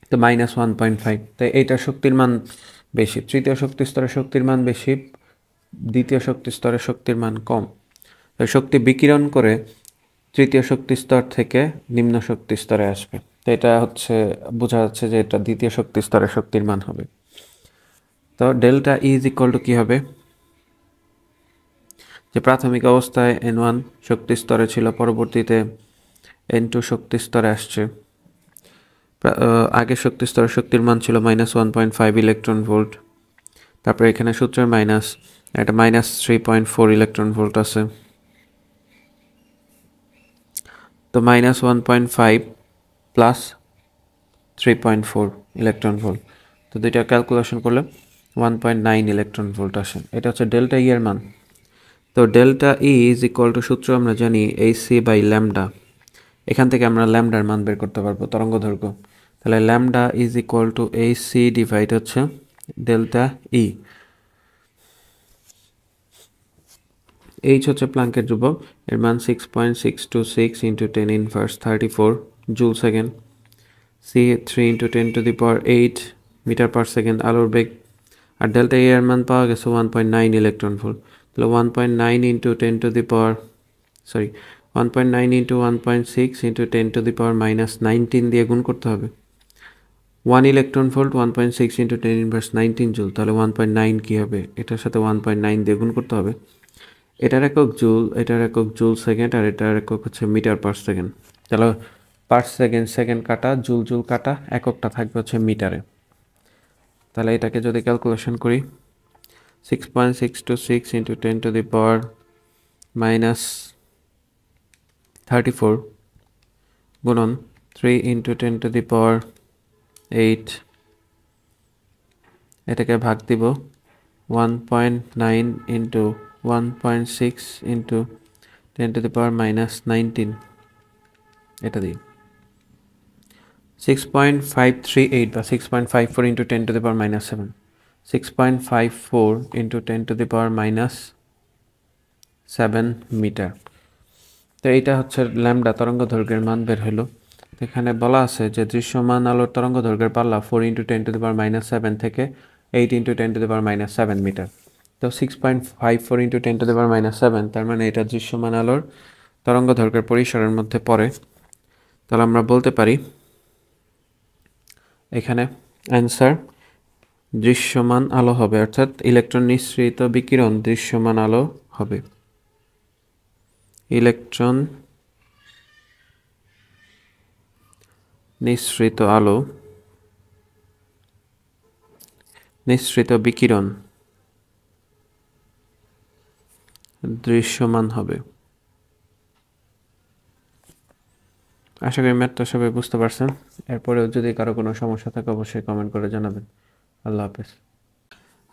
তো -1.5। তাই এইটার শক্তির মান বেশি। তৃতীয় শক্তি স্তরের শক্তির মান বেশি, দ্বিতীয় শক্তি স্তরের শক্তির মান কম। শক্তি বিকিরণ করে তৃতীয় শক্তি স্তর থেকে নিম্ন শক্তি স্তরে আসবে। তো এটা বোঝা যাচ্ছে যে এটা দ্বিতীয় শক্তি স্তরের শক্তির মান হবে। তো delta E is equal to কী হবে, যে প্রাথমিক অবস্থায় n1 শক্তি স্তরে ছিল, পরবর্তীতে n2 শক্তি স্তরে আসছে। আগের শক্তি স্তরের শক্তির মান ছিল -1.5 ইলেকট্রন ভোল্ট, তারপরে এখানে সূত্রের মাইনাস একটা -3.4 ইলেকট্রন ভোল্ট আছে। তো -1.5 প্লাস 3.4 ইলেকট্রন ভোল্ট, তো দুইটা ক্যালকুলেশন করলে 1.9 ইলেকট্রন ভোল্ট আসে। এটা হচ্ছে ডেল্টা ই এর মান। তো delta E is equal two সূত্র আমরা জানি hc/λ। এখান থেকে আমরা ল্যামডার মান বের করতে পারবো, তরঙ্গ দৈর্ঘ্য। তাহলে lambda is equal to hc divide হচ্ছে ডেল্টা ই। h হচ্ছে প্লাঙ্কের ধ্রুবক, এর মান 6.626 into 10⁻34 joule second. c 3 into 10⁸ metre per second আলোর বেগ। আর ডেল্টা ই এর মান পাওয়া গেছে 1.9 ইলেকট্রন ভোল্ট। তাহলে 1.9 ইন্টু 1.9 ইন্টু 1.6 ইন্টু 10⁻⁻19 দিয়ে গুণ করতে হবে। 1 ইলেকট্রন ভোল্ট 1.6 ইন্টু 10⁻19 জুল, তাহলে 1.9 কী হবে? এটার সাথে 1.9 দিয়ে গুণ করতে হবে। এটার একক জুল, এটার একক জুল সেকেন্ড, আর এটার একক হচ্ছে মিটার পার সেকেন্ড। তাহলে পার সেকেন্ড, সেকেন্ড কাটা, জুল জুল কাটা, এককটা থাকবে হচ্ছে মিটারে। তাহলে এটাকে যদি ক্যালকুলেশন করি, 6.626 ইন্টু 10⁻⁻34 গুণন 3 ইন্টু 10⁻8, এটাকে ভাগ দিব 1.9 ইন্টু 1.6 ইন্টু 10⁻⁻19, এটা দিই 6.538 বা 6.54 ইন্টু 10⁻⁻7, 6.54 ইন্টু 10⁻⁻7 মিটার। তো এইটা হচ্ছে ল্যামডা তরঙ্গ দৈর্ঘ্যের মান বের হলো। এখানে বলা আছে যে দৃশ্যমান আলোর তরঙ্গ দৈর্ঘ্যের পাল্লা 4 ইন্টু 10⁻⁻7 থেকে 8 ইন্টু 10⁻⁻7 মিটার। তো 6.54 ইন্টু 10⁻⁻7, তার মানে এটা দৃশ্যমান আলোর তরঙ্গ দৈর্ঘ্যের পরিসরের মধ্যে পড়ে। তাহলে আমরা বলতে পারি এখানে অ্যান্সার দৃশ্যমান আলো হবে, অর্থাৎ ইলেকট্রন নিঃসৃত বিকিরণ দৃশ্যমান আলো হবে। ইলেকট্রন নিঃসৃত আলো, নিঃসৃত বিকিরণ দৃশ্যমান হবে। আশা করি ম্যাথটা সবাই বুঝতে পারছেন। এরপরেও যদি কারো কোনো সমস্যা থাকে অবশ্যই কমেন্ট করে জানাবেন। আল্লাহ হাফেজ।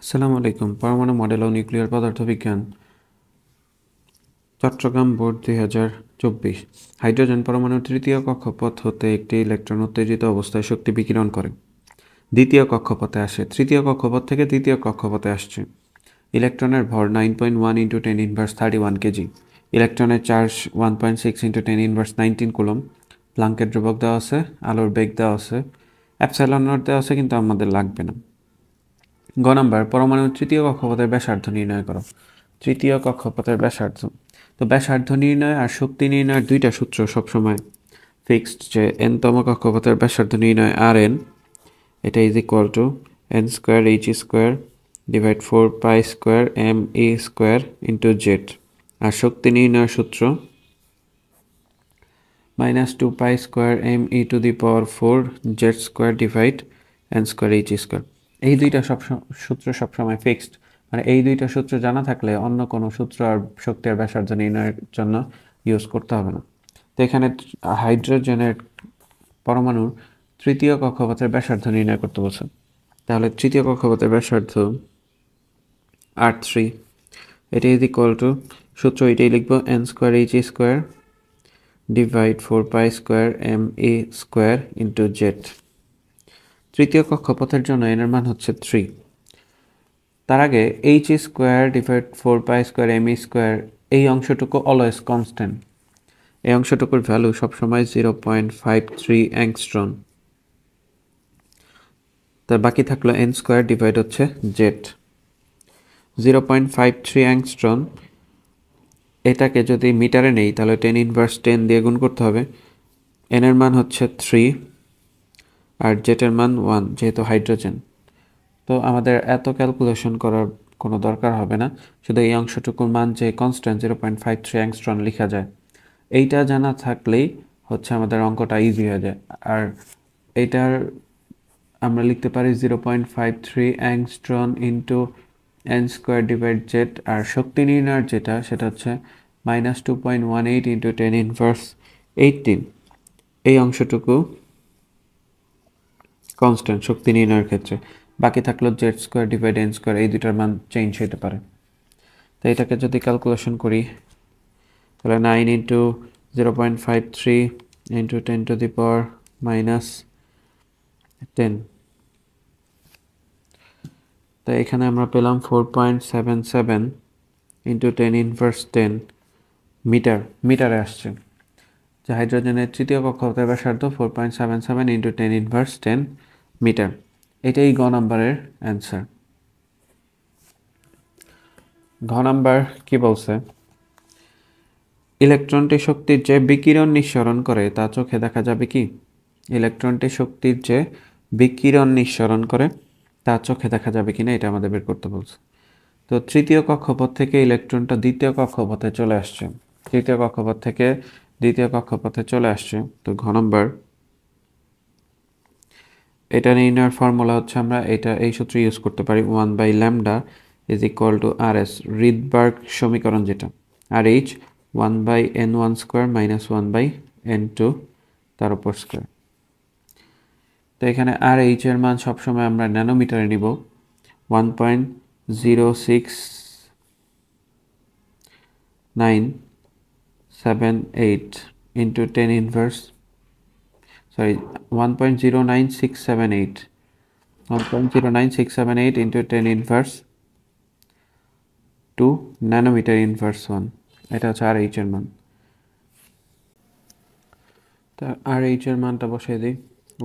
আসসালামু আলাইকুম। পরমাণু মডেল ও নিউক্লিয়ার পদার্থবিজ্ঞান, চট্টগ্রাম বোর্ড 2024। হাইড্রোজেন পরমাণুর তৃতীয় কক্ষপথ হতে একটি ইলেকট্রন উত্তেজিত অবস্থায় শক্তি বিকিরণ করে দ্বিতীয় কক্ষপথে আসে। তৃতীয় কক্ষপথ থেকে দ্বিতীয় কক্ষপথে আসছে। ইলেকট্রনের ভর 9.1 ইন্টু 10⁻31 কেজি। ইলেকট্রনের চার্জ 1.6 ইন্টু 10⁻19 কুলম। প্লাঙ্কের ধ্রুবক দেওয়া আছে, আলোর বেগ দেওয়া আছে, অ্যাপসাইলন নট দেওয়া আছে, কিন্তু আমাদের লাগবে না। গ নাম্বার, পরমাণুর তৃতীয় কক্ষপথের ব্যাসার্ধ নির্ণয় করো। তৃতীয় কক্ষপথের ব্যাসার্ধ, তো ব্যাসার্ধ নির্ণয় আর শক্তি নির্ণয়ের দুইটা সূত্র সবসময় ফিক্সড, যে এনতম কক্ষপথের ব্যাসার্ধ নির্ণয় আর এন, এটা is equal to n square h square divide 4π² m e square into z. আর শক্তি নির্ণয়ের সূত্র -2π² m e to the power 4 z square divide n square h square. এই দুইটা সূত্র সবসময় ফিক্সড, মানে এই দুইটা সূত্র জানা থাকলে অন্য কোনো সূত্র আর শক্তি আর ব্যাসার্ধ নির্ণয়ের জন্য ইউজ করতে হবে না। তো এখানে হাইড্রোজেনের পরমাণুর তৃতীয় কক্ষপথের ব্যাসার্ধ নির্ণয় করতে বলছে। তাহলে তৃতীয় কক্ষপথের ব্যাসার্ধ R3, এটা ইজ ইকুয়াল টু, সূত্র এটাই লিখবো, n square h square divide 4π² m e square into z. তৃতীয় কক্ষপথের জন্য এনের মান হচ্ছে 3। তার আগে h square divide 4π² m e square, এই অংশটুকু অলওয়েজ কনস্ট্যান্ট। এই অংশটুকুর ভ্যালু সবসময় 0.53 অ্যাংস্ট্রন। তার বাকি থাকলো এন স্কোয়ার ডিভাইড হচ্ছে জেড 0.53 অ্যাংস্ট্রন। এটাকে যদি মিটারে নেই তাহলে 10⁻10 দিয়ে গুণ করতে হবে। এন এর মান হচ্ছে 3 আর জেটের মান 1, যেহেতু হাইড্রোজেন। তো আমাদের এত ক্যালকুলেশন করার কোনো দরকার হবে না, শুধু এই অংশটুকুর মান যে কনস্ট্যান্ট 0.53 অ্যাংস্ট্রন লেখা যায়। এইটা জানা থাকলেই হচ্ছে আমাদের অঙ্কটা ইজি হয়ে যায়। আর এইটার আমরা লিখতে পারি 0.53 angstrom into n square divide z. আর শক্তি নির্ণয়ের যেটা, সেটা হচ্ছে -2.18 ইন্টু 10⁻18। এই অংশটুকু কনস্ট্যান্ট শক্তি নির্ণয়ের ক্ষেত্রে। বাকি থাকলো Z square divide n square, এই দুটার মান চেঞ্জ হতে পারে। তো এটাকে যদি ক্যালকুলেশন করি তাহলে 9 ইন্টু 0.53 ইন্টু 10⁻10। তো এখানে আমরা পেলাম 4.77 ইন্টু 10⁻10 মিটার। মিটারে আসছে যে হাইড্রোজেনের তৃতীয় কক্ষপথের ব্যাসার্ধ 4.77 ইন্টু 10⁻10 মিটার। এটাই গ নাম্বারের অ্যান্সার। ঘ নাম্বার কি বলছে, ইলেকট্রনটি শক্তির যে বিকিরণ নিঃসরণ করে তা চোখে দেখা যাবে কি? ইলেকট্রনটি শক্তির যে বিকিরণ নিঃসরণ করে তা চোখে দেখা যাবে কিনা এটা আমাদের বের করতে বলছে। তো তৃতীয় কক্ষপথ থেকে ইলেকট্রনটা দ্বিতীয় কক্ষপথে চলে আসছে, তৃতীয় কক্ষপথ থেকে দ্বিতীয় কক্ষপথে চলে আসছে। তো ঘ নম্বর, এটা নির্ণয়ের ফর্মুলা হচ্ছে আমরা এই সূত্র ইউজ করতে পারি, 1/λ is equal to RS, Rydberg সমীকরণ যেটা, RH 1/n1 square minus 1/n2 তার উপর স্কোয়ার। তো এখানে RH এর মান সবসময় আমরা ন্যানোমিটারে নিব, 1.06978 into 10 inverse 1.09678 1.09678 into 10 inverse 2 nanometer inverse 1, এটা হচ্ছে RH এর মান। তা RH এর মানটা বসিয়ে দিই,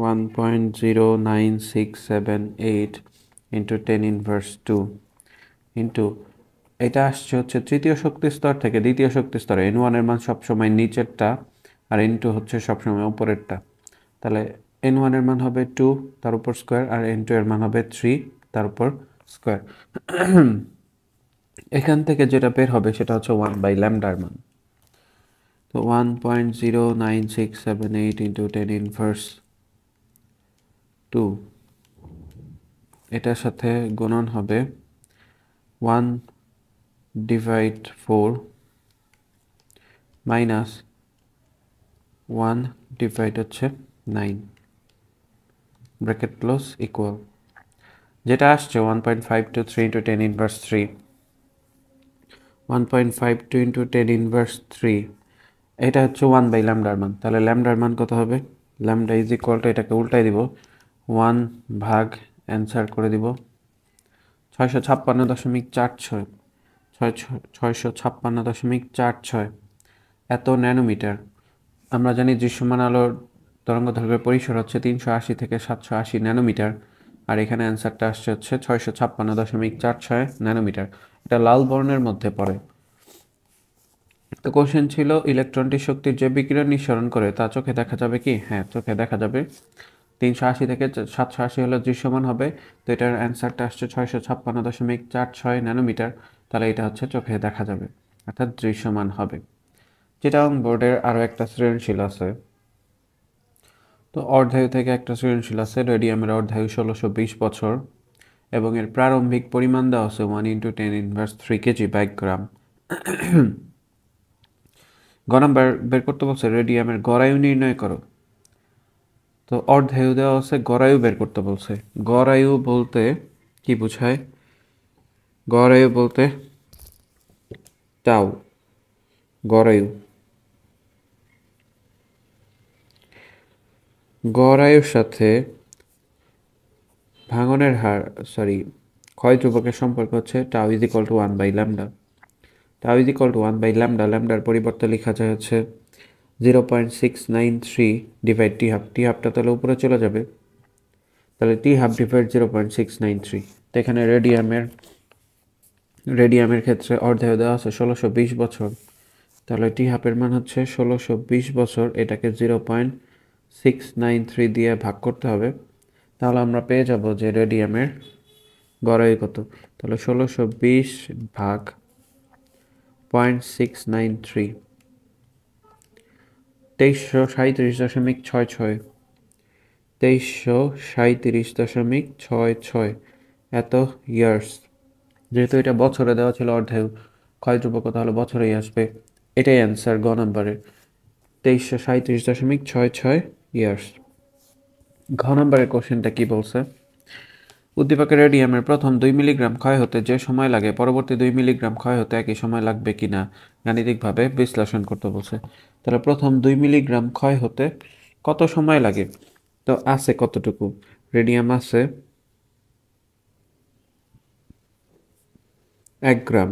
1.09678 into 10 inverse 2 ইন্টু, এটা আসছে হচ্ছে তৃতীয় শক্তি স্তর থেকে দ্বিতীয় শক্তি স্তরে, N1 এর মান সবসময় নিচেরটা আর N2 হচ্ছে সবসময় উপরেরটা। তাহলে N1 এর মান হবে 2 তার উপর স্কোয়ার আর N2 এর মান হবে 3 তার উপর স্কোয়ার। এখান থেকে যেটা বের হবে সেটা হচ্ছে 1/λ এর মান। তো 1.09678 ইন্টু 10 ইনভার্স 2, এটার সাথে গুণন হবে 1/4 মাইনাস 1/9 ব্র্যাকেট ক্লোজ ইকুয়াল, যেটা আসছে 1.523 ইন্টু 10 ইনভার্স 3, 1.52 ইন্টু 10 ইনভার্স 3, এটা হচ্ছে 1/λ এর মান। তাহলে ল্যামডার মান কত হবে? ল্যামডা ইজ ইকুয়াল টু, এটাকে উল্টাই দিব, 1 ভাগ অ্যান্সার করে দিব 656.46, 656.46 এত ন্যানোমিটার। আমরা জানি দৃশ্যমান আলোর তরঙ্গদৈর্ঘ্যের পরিসর হচ্ছে 380 থেকে 780 ন্যানোমিটার, আর এখানে অ্যান্সারটা আসছে হচ্ছে 656.46 ন্যানোমিটার। এটা লাল বর্ণের মধ্যে পড়ে। তো কোশ্চেন ছিল ইলেকট্রনটি শক্তির যে বিকিরণ নিঃসরণ করে তা চোখে দেখা যাবে কি? হ্যাঁ, চোখে দেখা যাবে। 380 থেকে 780 হলে দৃশ্যমান হবে, তো এটার অ্যান্সারটা আসছে 656.46 ন্যানোমিটার। তাহলে এটা হচ্ছে চোখে দেখা যাবে, অর্থাৎ দৃশ্যমান হবে। চিটাগং বোর্ডের আরও একটা সৃজনশীল আছে। তো অর্ধায়ু থেকে একটা সৃজনশীল আছে, রেডিয়ামের অর্ধায়ু 1620 বছর এবং এর প্রারম্ভিক পরিমাণ দেওয়া আছে 1 × 10⁻³ kg/গ্রাম। গ নাম্বার বের করতে বলছে রেডিয়ামের গড়ায়ু নির্ণয় করো। তো অর্ধায়ু দেওয়া আছে, গড়ায়ু বের করতে বলছে। গড়ায়ু বলতে কি বোঝায়? গড়ায়ু বলতে টাউ, গড়ায়ু। গড়ায়ুর সাথে ভাঙনের হার ক্ষয় ধ্রুবকের সম্পর্ক হচ্ছে tau is equal to 1/λ। Tau is equal to 1/λ, ল্যামডার পরিবর্তে লেখা যায় হচ্ছে 0.693 ডিভাইড t½ t½ তাহলে উপরে চলে যাবে, তাহলে t½ ডিভাইড 0.693। তো এখানে রেডিয়ামের ক্ষেত্রে অর্ধায়ু দেওয়া আছে 1620 বছর, তাহলে t½ এর মান হচ্ছে 1620 বছর, এটাকে 0.693 দিয়ে ভাগ করতে হবে, তাহলে আমরা পেয়ে যাব যে রেডিয়ামের গড়ায়ু কত। তাহলে 1620 ভাগ 0.693, 2337.66, 2337.66 এত ইয়ার্স। যেহেতু এটা বছরে দেওয়া ছিল অর্ধায়ু, ক্ষয় ধ্রুবক তাহলে বছরেই আসবে, এটাই অ্যান্সার গ নম্বরের, 2337.66 ইয়ার্স। ঘ নম্বরের কোশ্চেনটা কি বলছে? উদ্দীপকের রেডিয়ামের প্রথম 2 মিলিগ্রাম ক্ষয় হতে যে সময় লাগে পরবর্তী 2 মিলিগ্রাম ক্ষয় হতে একই সময় লাগবে কিনা গাণিতিকভাবে বিশ্লেষণ করতে বলছে। তাহলে প্রথম 2 মিলিগ্রাম ক্ষয় হতে কত সময় লাগে? তো আছে কতটুকু? রেডিয়াম আছে 1 গ্রাম,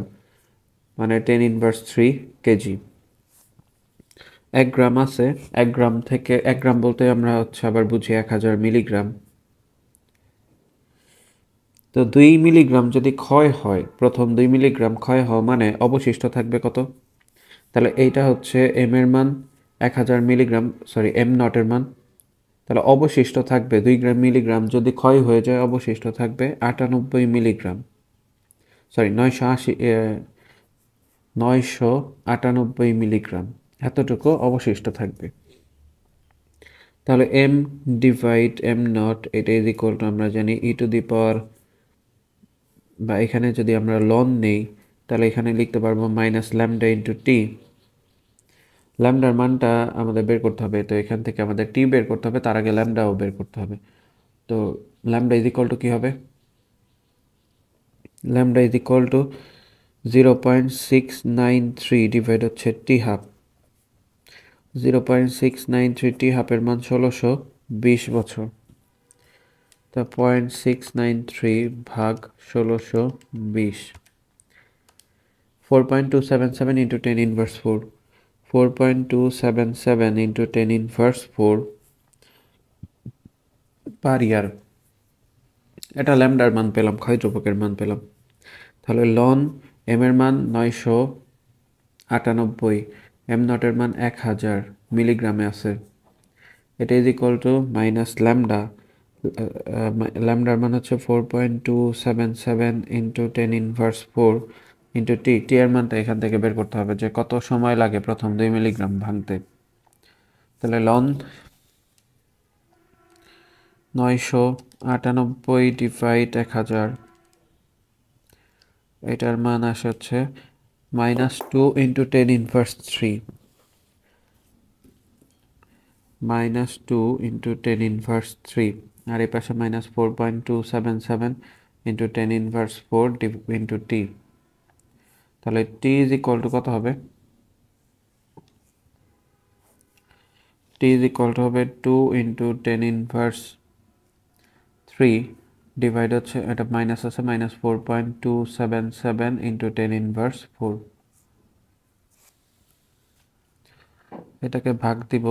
মানে 10⁻³ কেজি। 1 গ্রাম আছে, 1 গ্রাম থেকে 1 গ্রাম বলতে আমরা হচ্ছে আবার বুঝি 1000 মিলিগ্রাম। তো 2 মিলিগ্রাম যদি ক্ষয় হয়, প্রথম 2 মিলিগ্রাম ক্ষয় হওয়া মানে অবশিষ্ট থাকবে কত? তাহলে এইটা হচ্ছে এম এর মান 1000 মিলিগ্রাম, সরি এম নটের মান। তাহলে অবশিষ্ট থাকবে 2 গ্রাম মিলিগ্রাম, যদি ক্ষয় হয়ে যায় অবশিষ্ট থাকবে 98 মিলিগ্রাম, সরি 998 মিলিগ্রাম, এতটুকু অবশিষ্ট থাকবে। তাহলে এম ডিভাইড এম নট, এটা ইজ ইকুয়াল টু আমরা জানি ই টু দি পাওয়ার, বা এখানে যদি আমরা লন নেই তাহলে এখানে লিখতে পারবো মাইনাস ল্যামডা ইন্টু টি। ল্যামডার মানটা আমাদের বের করতে হবে, তো এখান থেকে আমাদের টি বের করতে হবে, তার আগে ল্যামডাও বের করতে হবে। তো ল্যামডা ইজ ইকুয়াল টু কী হবে? Lambda is equal two 0.693 divide হচ্ছে টি হাফ। 0.693 টি হাফের মান 1620 বছর। তা 0.693 ভাগ 1620, 4.277 into 10 inverse 4, 4.277 into 10 inverse 4 per ইয়ার। এটা ল্যামডার মান পেলাম, ক্ষয় ধ্রুবকের মান পেলাম। তাহলে লন এম এর মান 998, এম নটের মান 1000 মিলিগ্রামে আছে, এটা is equal to minus lambda, ল্যামডার মান হচ্ছে 4.277 into 10 inverse 4 into t. T এর মানটা এখান থেকে বের করতে হবে যে কত সময় লাগে প্রথম 2 মিলিগ্রাম ভাঙতে। তাহলে লন 998 ডিভাইড 1000, এটার মান আসে হচ্ছে -2 ইন্টু 10 ইনভার্স 3, -2 ইন্টু 10 ইনভার্স 3, আর এই পাশে -4.277 ইন্টু 10 ইনভার্স 4 ইন্টু টি। তাহলে টি ইজ ইকুয়াল টু কত হবে? টি ইজ ইকুয়াল টু হবে 2 ইন্টু 10 ইনভার্স 3 ডিভাইড হচ্ছে, এটা মাইনাস আছে, -4.277 ইন্টু 10 ইনভার্স 4, এটাকে ভাগ দিব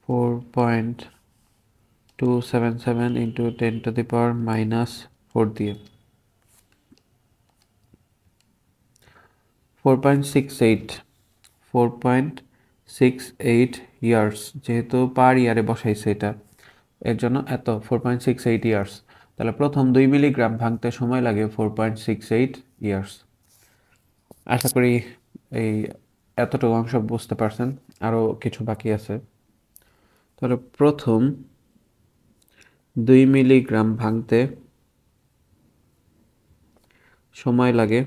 4.277 ইন্টু 10 টু দি পাওয়ার -4 দিয়ে, 4.68 ইয়ার্স, যেহেতু পার ইয়ারে বসাইছে এটা, এর জন্য এত 4.68 ইয়ার্স। তাহলে প্রথম 2 মিলিগ্রাম ভাঙতে সময় লাগে 4.68 ইয়ার্স। আশা করি এই এতটুকু অংশ বুঝতে পারছেন, আরও কিছু বাকি আছে। তাহলে প্রথম 2 মিলিগ্রাম ভাঙতে সময় লাগে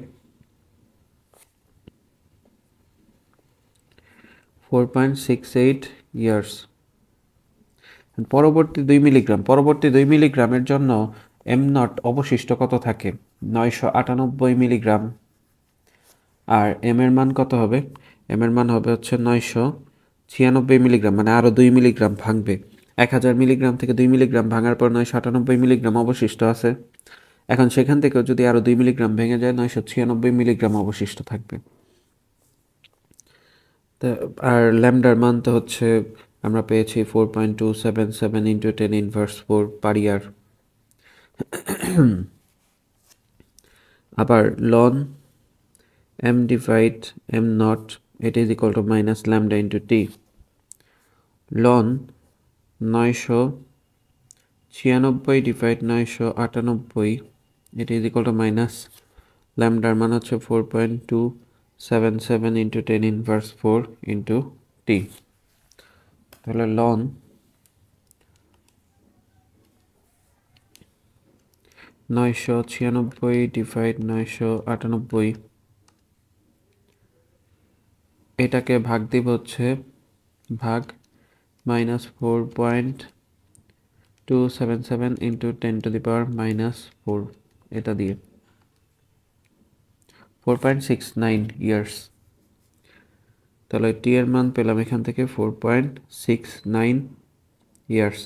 4.68 ইয়ার্স। পরবর্তী 2 মিলিগ্রামের জন্য এম নট অবশিষ্ট কত থাকে? 998 মিলিগ্রাম। আর এম এর মান কত হবে? এম এর মান হবে হচ্ছে 996 মিলিগ্রাম, মানে আরও 2 মিলিগ্রাম ভাঙবে। 1000 মিলিগ্রাম থেকে 2 মিলিগ্রাম ভাঙার পর 998 মিলিগ্রাম অবশিষ্ট আছে। এখন সেখান থেকেও যদি আরও 2 মিলিগ্রাম ভেঙে যায় 996 মিলিগ্রাম অবশিষ্ট থাকবে। তা আর ল্যামডার মান তো হচ্ছে আমরা পেয়েছি 4.277 ইন্টু 10 ইনভার্স 4 পার ইয়ার। আবার ln m divide m naught, এটা is equal to minus lambda into T. Ln 996 divide 998, এটা ইজ ইকুয়াল টু মাইনাস ল্যামডার মান হচ্ছে 4.277 ইন্টু 10 ইনভার্স 4 ইন্টু টি। তাহলে লন 996 ডিভাইড 998, এটাকে ভাগ দিব হচ্ছে ভাগ -4.277 ইন্টু 10 টু দি পাওয়ার -4, এটা দিয়ে 4.69 ইয়ার্স। তাহলে টি এর মান পেলাম এখান থেকে 4.69 ইয়ার্স।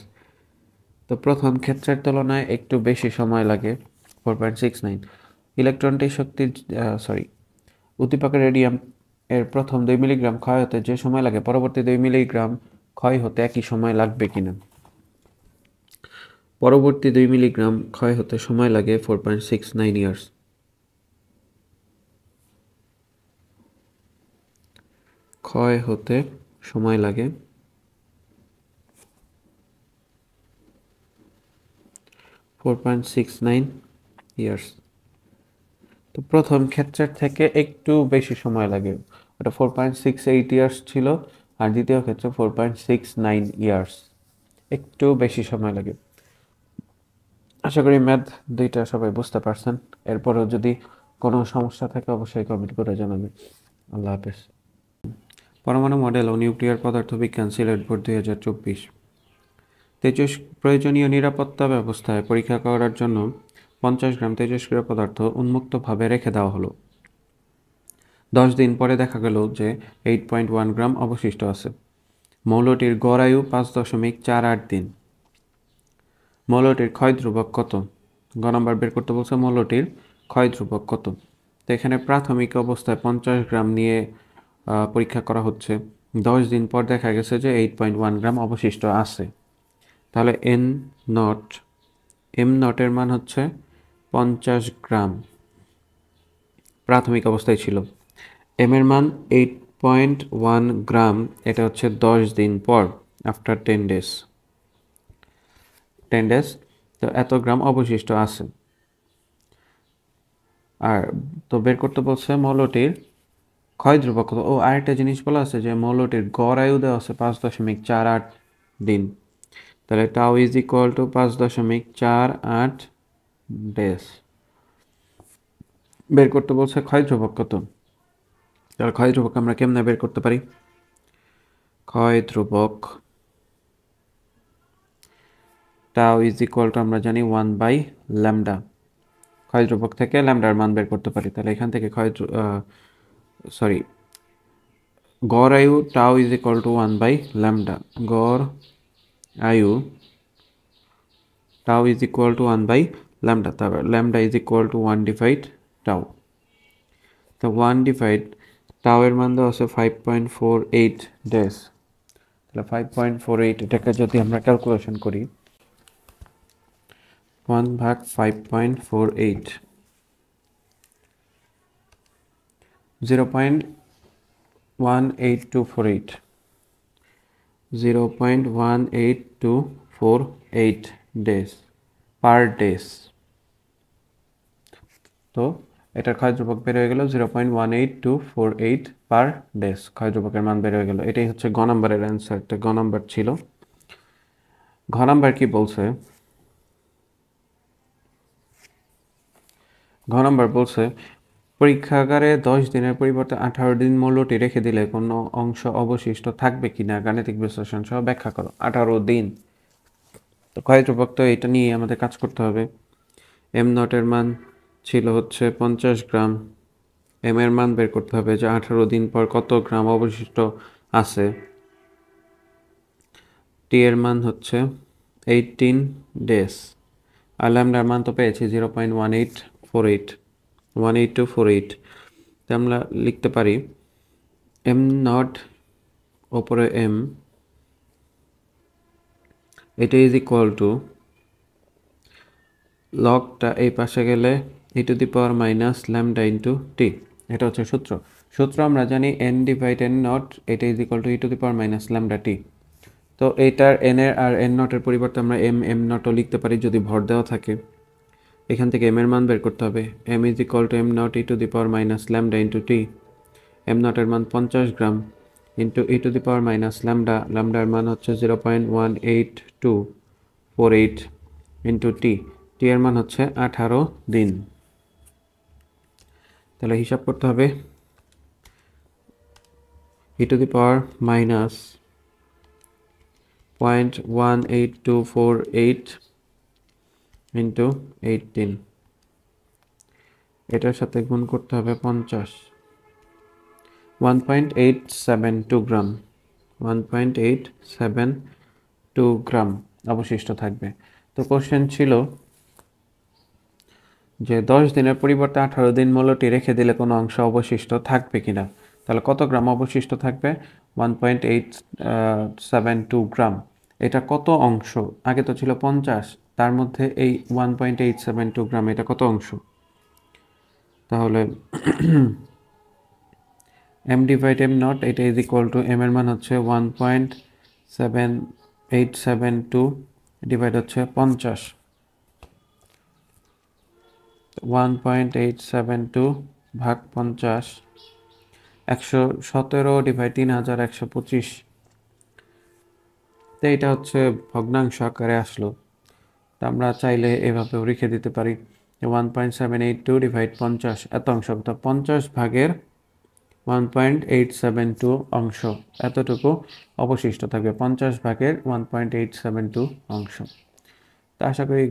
তো প্রথম ক্ষেত্রের তুলনায় একটু বেশি সময় লাগে 4.69। ইলেকট্রনটি শক্তির উদ্দীপকের রেডিয়াম এর প্রথম 2 মিলিগ্রাম ক্ষয় হতে যে সময় লাগে পরবর্তী 2 মিলিগ্রাম ক্ষয় হতে একই সময় লাগবে কিনা? পরবর্তী 2 মিলিগ্রাম ক্ষয় হতে সময় লাগে 4.69 ইয়ার্স। ক্ষয় হতে সময় লাগে 4.69 ইয়ার্স। তো প্রথম ক্ষেত্রের থেকে একটু বেশি সময় লাগে, ওটা 4.68 ইয়ার্স ছিল, আর দ্বিতীয় ক্ষেত্রে 4.69 ইয়ার্স, একটু বেশি সময় লাগে। আশা করি ম্যাথ দুইটা সবাই বুঝতে পারছেন। এরপরও যদি কোনো সমস্যা থাকে অবশ্যই কমেন্ট করে জানাবেন। আল্লাহ হাফেজ। পরমাণু মডেল ও নিউক্লিয়ার পদার্থবিজ্ঞান সিলেট বোর্ড 2024। প্রয়োজনীয় নিরাপত্তা ব্যবস্থায় পরীক্ষা করার জন্য 50 গ্রাম তেজস্ক্রিয় পদার্থ উন্মুক্তভাবে রেখে দেওয়া হলো। 10 দিন পরে দেখা গেল যে 8.1 গ্রাম অবশিষ্ট আছে। মৌলটির গড় আয়ু 5.48 দিন। মৌলটির ক্ষয় ধ্রুবক কত? গ নম্বর বের করতে বলছে মৌলটির ক্ষয় ধ্রুবক কত। তো এখানে প্রাথমিক অবস্থায় 50 গ্রাম নিয়ে পরীক্ষা করা হচ্ছে। 10 দিন পর দেখা গেছে যে 8.1 গ্রাম অবশিষ্ট আছে। তাহলে এম নটের মান হচ্ছে 50 গ্রাম, প্রাথমিক অবস্থায় ছিল। এম এর মান 8.1 গ্রাম, এটা হচ্ছে 10 দিন পর, আফটার 10 ডেজ। তো এত গ্রাম অবশিষ্ট আছে। আর তো বের করতে বলছে মৌলটির ক্ষয় ধ্রুবক কত। ও আরেকটা জিনিস বলা আছে যে মৌলটির গড় আয়ু দেওয়া আছে 5.48 দিন। তাহলে tau is equal two 5.48 days. বের করতে বলছে ক্ষয় ধ্রুবক কত। তাহলে ক্ষয় ধ্রুবক আমরা কেমনে বের করতে পারি? ক্ষয় ধ্রুবক টাউ ইজ ইকুয়াল টু আমরা জানি 1/λ। ক্ষয় ধ্রুবক থেকে ল্যামডার মান বের করতে পারি। তাহলে এখান থেকে গড় আয়ু টাউ ইজ ইকুয়াল টু 1/λ। গড় আয়ু টাউ ইজ ইকুয়াল টু 1/λ। তারপর lambda is equal to 1 divide tau. তো 1 ডিভাইড টাউ এর মান দেওয়া আছে 5.48 ডেজ। তাহলে 5.48 এটাকে যদি আমরা ক্যালকুলেশন করি, 1/5.48, 0.18248, 0.18248 ডেজ পার ডেজ। তো এটার ক্ষয় ধ্রুবক বের হয়ে গেল 0.18248 পার ডেজ। ক্ষয় ধ্রুবকের মান বের হয়ে গেল। এটাই হচ্ছে গ নম্বরের অ্যান্সারটা। গ নম্বর ছিল। ঘ নম্বর কি বলছে? ঘ নম্বর বলছে পরীক্ষাগারে 10 দিনের পরিবর্তে 18 দিন মৌলটি রেখে দিলে কোনো অংশ অবশিষ্ট থাকবে কিনা গাণিতিক বিশ্লেষণ সহ ব্যাখ্যা করো। 18 দিন, তো ক্ষয় ধ্রুবক, তো এটা নিয়ে আমাদের কাজ করতে হবে। এম নটের মান ছিল হচ্ছে 50 গ্রাম। এম এর মান বের করতে হবে যে 18 দিন পর কত গ্রাম অবশিষ্ট আছে। টি এর মান হচ্ছে 18 ডেজ। আর ল্যামডার মান তো পেয়েছি 0.18248। তো আমরা লিখতে পারি এম নট ওপরে এম, এটা ইজ ইকুয়াল টু লগটা এই পাশে গেলে e⁻⁻λ ইন্টু টি। এটা হচ্ছে সূত্র আমরা জানি n ডিভাইড n নট, এটা ইজ ইকুয়াল টু e⁻⁻λ টি। তো এইটার n এর আর n নটের পরিবর্তে আমরা m নটও লিখতে পারি যদি ভর দেওয়া থাকে। এখান থেকে m এর মান বের করতে হবে। m is equal two m not e⁻⁻λ into T. m নটের মান 50 গ্রাম ইন্টু e⁻⁻λ, ল্যামডার মান হচ্ছে 0.18248 ইন্টু টি। টি এর মান হচ্ছে 18 দিন। তাহলে হিসাব করতে হবে e⁻⁻0.18248 ইন্টু 18, এটার সাথে গুণ করতে হবে 50, 1.872 গ্রাম। 1.872 গ্রাম অবশিষ্ট থাকবে। তো কোশ্চেন ছিল যে 10 দিনের পরিবর্তে 18 দিন মৌলটি রেখে দিলে কোনো অংশ অবশিষ্ট থাকবে কিনা। তাহলে কত গ্রাম অবশিষ্ট থাকবে? 1.872 গ্রাম। এটা কত অংশ? আগে তো ছিল 50, তার মধ্যে এই 1.872 গ্রাম এটা কত অংশ? তাহলে m ডিভাইড m নট, এটা ইজ ইকুয়াল টু m এর মান হচ্ছে 1.7872 ডিভাইড হচ্ছে 50, 1.872 ভাগ 50, 117 ডিভাইড 3125। তো এটা হচ্ছে ভগ্নাংশ আকারে আসলো। তো আমরা চাইলে এভাবেও লিখে দিতে পারি 1.782 ডিভাইড 50, এত অংশ, অর্থাৎ 50 ভাগের 1.872 অংশ, এতটুকু অবশিষ্ট থাকবে 50 ভাগের 1.872 অংশ। তো আশা করি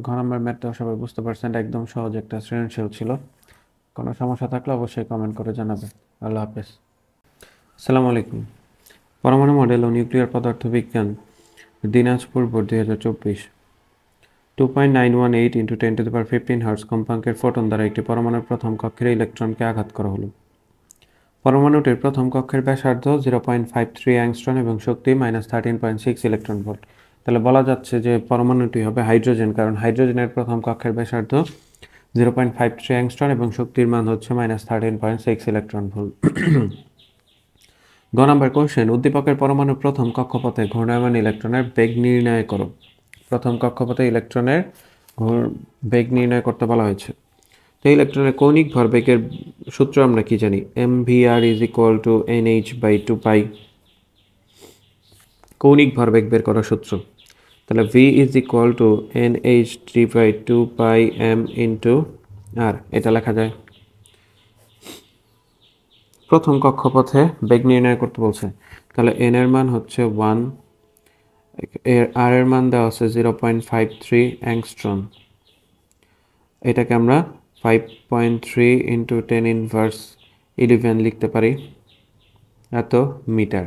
ঘ নাম্বার ম্যাথটা সবাই বুঝতে পারছেন, একদম সহজ একটা সৃজনশীল ছিল। কোনো সমস্যা থাকলে অবশ্যই কমেন্ট করে জানাবে। আল্লাহ হাফেজ। আসসালামু আলাইকুম। পরমাণু মডেল ও নিউক্লিয়ার পদার্থবিজ্ঞান, দিনাজপুর বোর্ড 2024। 2.918 × 10⁻15 হার্টজ কম্পাঙ্কের ফোটন দ্বারা একটি পরমাণুর প্রথম কক্ষের ইলেকট্রনকে আঘাত করা হলো। পরমাণুটির প্রথম কক্ষের ব্যাসার্ধ 0.53 অ্যাংস্ট্রন এবং শক্তি -13.6 ইলেকট্রন ভোল্ট। তাহলে বলা যাচ্ছে যে পরমাণুটি হবে হাইড্রোজেন, কারণ হাইড্রোজেনের প্রথম কক্ষের ব্যাসার্ধ 0.53 অ্যাংস্ট্রন এবং শক্তির মান হচ্ছে -13.6 ইলেকট্রন ভোল্ট। গ নাম্বার কোশ্চেন, উদ্দীপকের পরমাণুর প্রথম কক্ষপথে ঘূর্ণায়মান ইলেকট্রনের বেগ নির্ণয় করো। প্রথম কক্ষপথে ইলেকট্রনের বেগ নির্ণয় করতে বলা হয়েছে। তো ইলেকট্রনের কৌণিক ভরবেগের সূত্র আমরা কি জানি? mvr = nh/2π। কৌণিক ভরবেগ বের করার সূত্র, তাহলে v = nh/2πm r, এটা লেখা যায়। প্রথম কক্ষপথে বেগ নির্ণয় করতে বলছে, তাহলে n এর মান হচ্ছে 1, r এর মান দেওয়া আছে 0.53 অ্যাংস্ট্রন। এটাকে আমরা 5.3 × 10⁻11 লিখতে পারি, এত মিটার।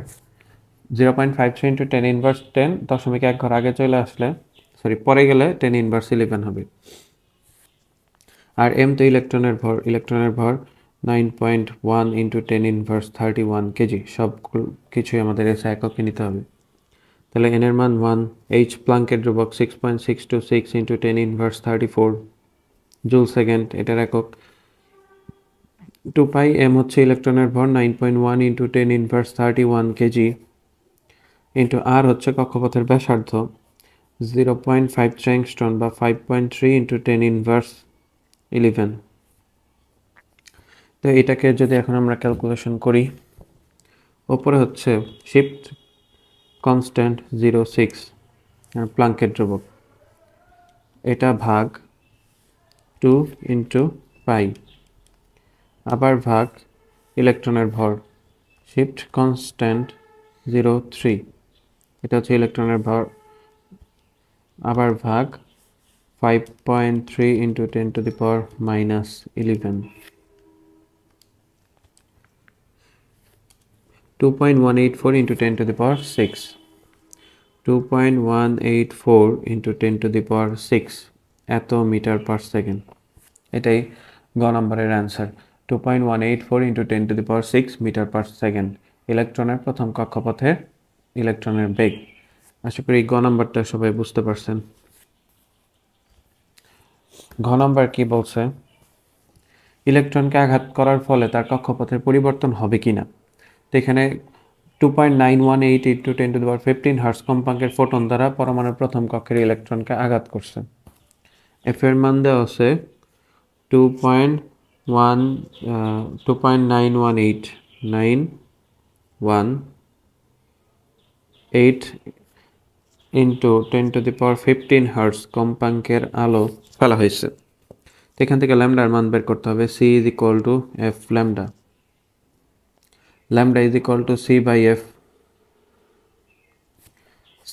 0.53 × 10⁻10, দশমিক এক ঘর আগে চলে আসলে, পরে গেলে 10⁻11 হবে। আর m তো ইলেকট্রনের ভর 9.1 × 10⁻31 কেজি। সব কিছুই আমাদের এসে এককে নিতে হবে। তাহলে n এর মান 1, h প্লাঙ্কের ধ্রুবক 6.626 × 10⁻34 জুল সেকেন্ড, এটার একক। 2π m হচ্ছে ইলেকট্রনের ভর 9.1 × 10⁻31 কেজি, ইন্টু r হচ্ছে কক্ষপথের ব্যাসার্ধ 0.53 অ্যাংস্ট্রন বা 5.3 × 10⁻11। তো এটাকে যদি এখন আমরা ক্যালকুলেশন করি, ওপরে হচ্ছে শিফট কনস্ট্যান্ট 0.6 প্লাঙ্কের ধ্রুবক, এটা ভাগ 2 × π, আবার ভাগ ইলেকট্রনের ভর শিফট কনস্ট্যান্ট 0.3, এটা হচ্ছে ইলেকট্রনের ভর, আবার ভাগ 5.3 × 10⁻11, 2.184 × 10⁶, 2.184 × 10⁶, এত মিটার পার সেকেন্ড। এটাই গ নম্বরের অ্যান্সার, 2.184 × 10⁶ মিটার পার সেকেন্ড ইলেকট্রনের প্রথম কক্ষপথে ইলেকট্রনের বেগ। আশা করি গ নম্বরটা সবাই বুঝতে পারছেন। ঘ নম্বর কি বলছে? ইলেকট্রনকে আঘাত করার ফলে তার কক্ষপথের পরিবর্তন হবে কিনা। তো এখানে 2.918 × 10⁻15 হার্টজ কম্পাঙ্কের ফোটন দ্বারা পরমাণুর প্রথম কক্ষের ইলেকট্রনকে আঘাত করছে। এফ এর মান দেওয়া আছে 2.918 × 10⁻15 হার্টজ কম্পাঙ্কের আলো ফেলা হয়েছে। এখান থেকে ল্যামডার মান বের করতে হবে। c = f lambda, lambda = c/f,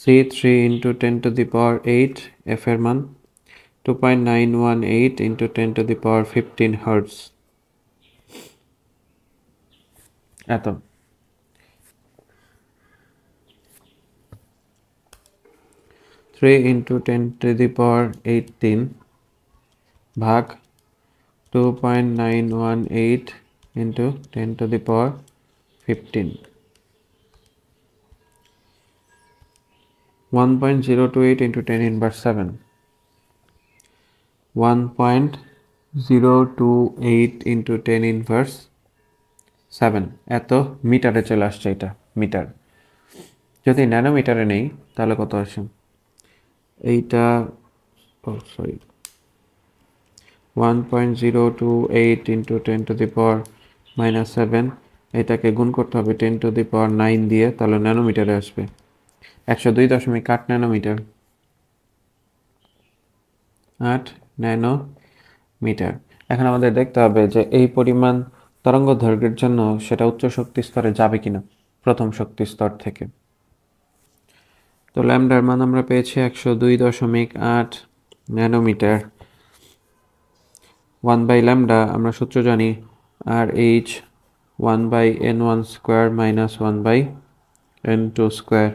c 3 × 10⁸, f এর মান 2.918 × 10⁻15 হার্টজ, এত। থ্রি ইন্টু 10⁸ ভাগ 2.918 × 10⁻15, 1.028 × 10⁻7, 1.028 × 7 এত মিটারে চলে আসছে, এটা মিটার। যদি ন্যানোমিটারে নেই তাহলে কত আসে? এইটা সরি 1.028 ইন্টু 10⁻⁻7, এটাকে গুণ করতে হবে 10⁹ দিয়ে, তাহলে ন্যানোমিটারে আসবে 102.8 ন্যানোমিটার। 8 ন্যানোমিটার। এখন আমাদের দেখতে হবে যে এই পরিমাণ তরঙ্গ দৈর্ঘ্যের জন্য সেটা উচ্চ শক্তি স্তরে যাবে কিনা প্রথম শক্তি স্তর থেকে। তো ল্যামডার মান আমরা পেয়েছি 102.8 ন্যানোমিটার। 1/λ আমরা সূত্র জানি, R H 1/n1 square minus 1/n2 square.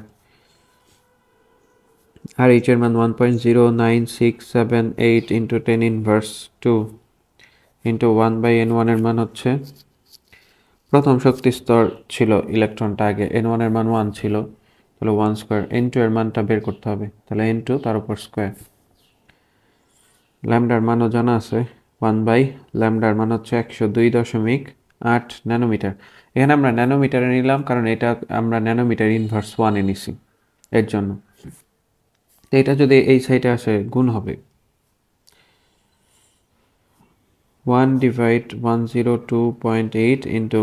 R H এর মান 1.09678 ইন্টু 10⁻² ইন্টু 1/n1 এর মান হচ্ছে, প্রথম শক্তি স্তর ছিল ইলেকট্রনটা আগে, n1 এর মান 1 ছিল, তাহলে 1 স্কোয়ার। n2 এর মানটা বের করতে হবে, তাহলে n2 তার উপর স্কোয়ার। ল্যামডার মানও জানা আছে, 1/λ মান হচ্ছে 102.8 ন্যানোমিটার। এখানে আমরা ন্যানোমিটারে নিলাম কারণ এটা আমরা ন্যানোমিটার ইনভার্স 1-এ নিছি, এর জন্য। তো এটা যদি এই সাইডে আসে গুণ হবে 1/102.8 ইন্টু